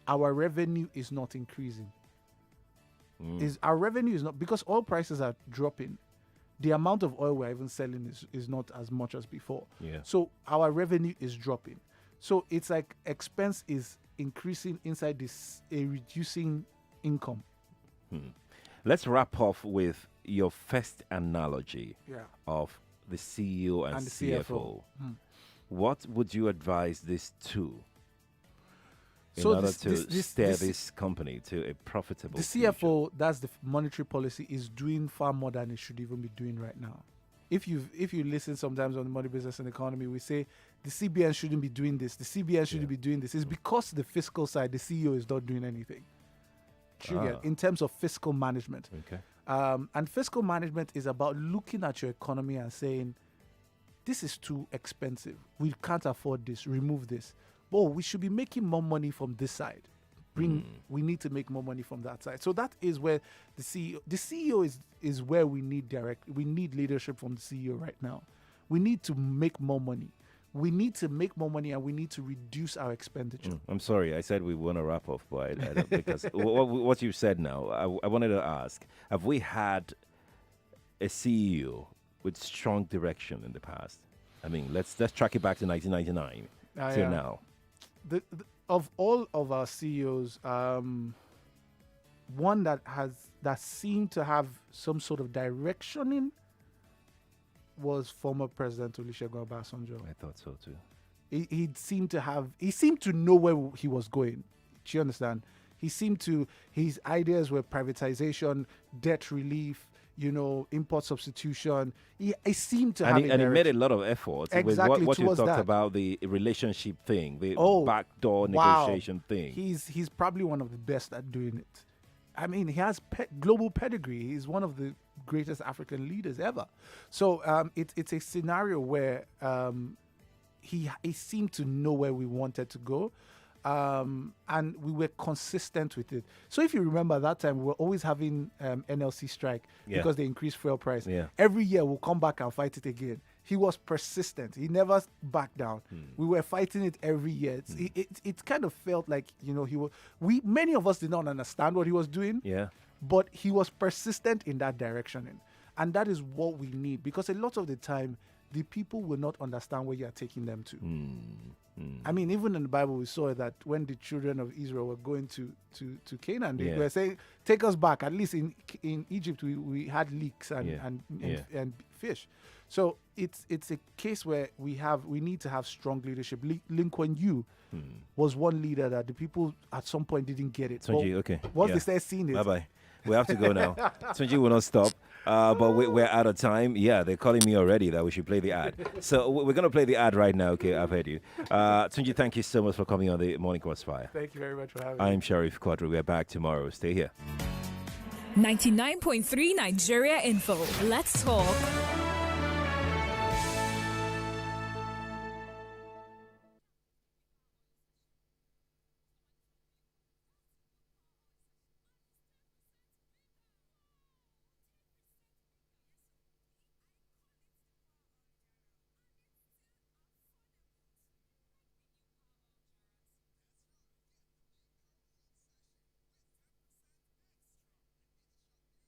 Our revenue is not increasing. Our revenue is not, because oil prices are dropping. The amount of oil we're even selling is not as much as before.
Yeah.
So our revenue is dropping. So it's like expense is increasing inside this, a reducing income.
Let's wrap off with your first analogy of the CEO and
the
CFO. What would you advise this to? In order to steer this company to a profitable
CFO,
future.
that's the monetary policy, is doing far more than it should even be doing right now. If you listen sometimes on the Money, Business and Economy, we say the CBN shouldn't be doing this, the CBN shouldn't be doing this. It's because the fiscal side, the CEO is not doing anything. In terms of fiscal management.
Okay.
And fiscal management is about looking at your economy and saying, this is too expensive. We can't afford this. Remove this. Oh, we should be making more money from this side. We need to make more money from that side. So that is where the CEO is where we need leadership from the CEO right now. We need to make more money. We need to make more money, and we need to reduce our expenditure.
I'm sorry, I said we want to wrap off, but I don't, because what you said now, I wanted to ask: have we had a CEO with strong direction in the past? I mean, let's track it back to 1999 till now.
Of all of our CEOs, one that seemed to have some sort of directioning was former President Olusegun Obasanjo.
I thought so too.
He seemed to know where he was going. Do you understand? His ideas were privatization, debt relief, import substitution. He seemed to
and
have
he, and he made a lot of effort
exactly
with what you talked
that.
about, the relationship thing, the backdoor negotiation thing.
He's probably one of the best at doing it. I mean, he has global pedigree. He's one of the greatest African leaders ever. So it's a scenario where he seemed to know where we wanted to go. And we were consistent with it. So if you remember that time, we were always having NLC strike because they increased fuel price. Yeah. Every year we'll come back and fight it again. He was persistent. He never backed down. We were fighting it every year. It kind of felt like, many of us did not understand what he was doing. Yeah. But he was persistent in that direction. And that is what we need, because a lot of the time, the people will not understand where you are taking them to. I mean, even in the Bible, we saw that when the children of Israel were going to Canaan, they were saying, take us back. At least in Egypt, we had leeks and fish. So it's a case where we need to have strong leadership. Lee Kuan Yew was one leader that the people at some point didn't get it.
Tunji, okay.
Once they started seeing it.
Bye-bye. We have to go now. Tunji will not stop. But we're out of time. Yeah, they're calling me already that we should play the ad. So we're going to play the ad right now. Okay, I've heard you. Tunji, thank you so much for coming on the Morning Crossfire.
Thank you very much for having me.
I'm Sheriff Quadry. We're back tomorrow. Stay here.
99.3 Nigeria Info. Let's talk.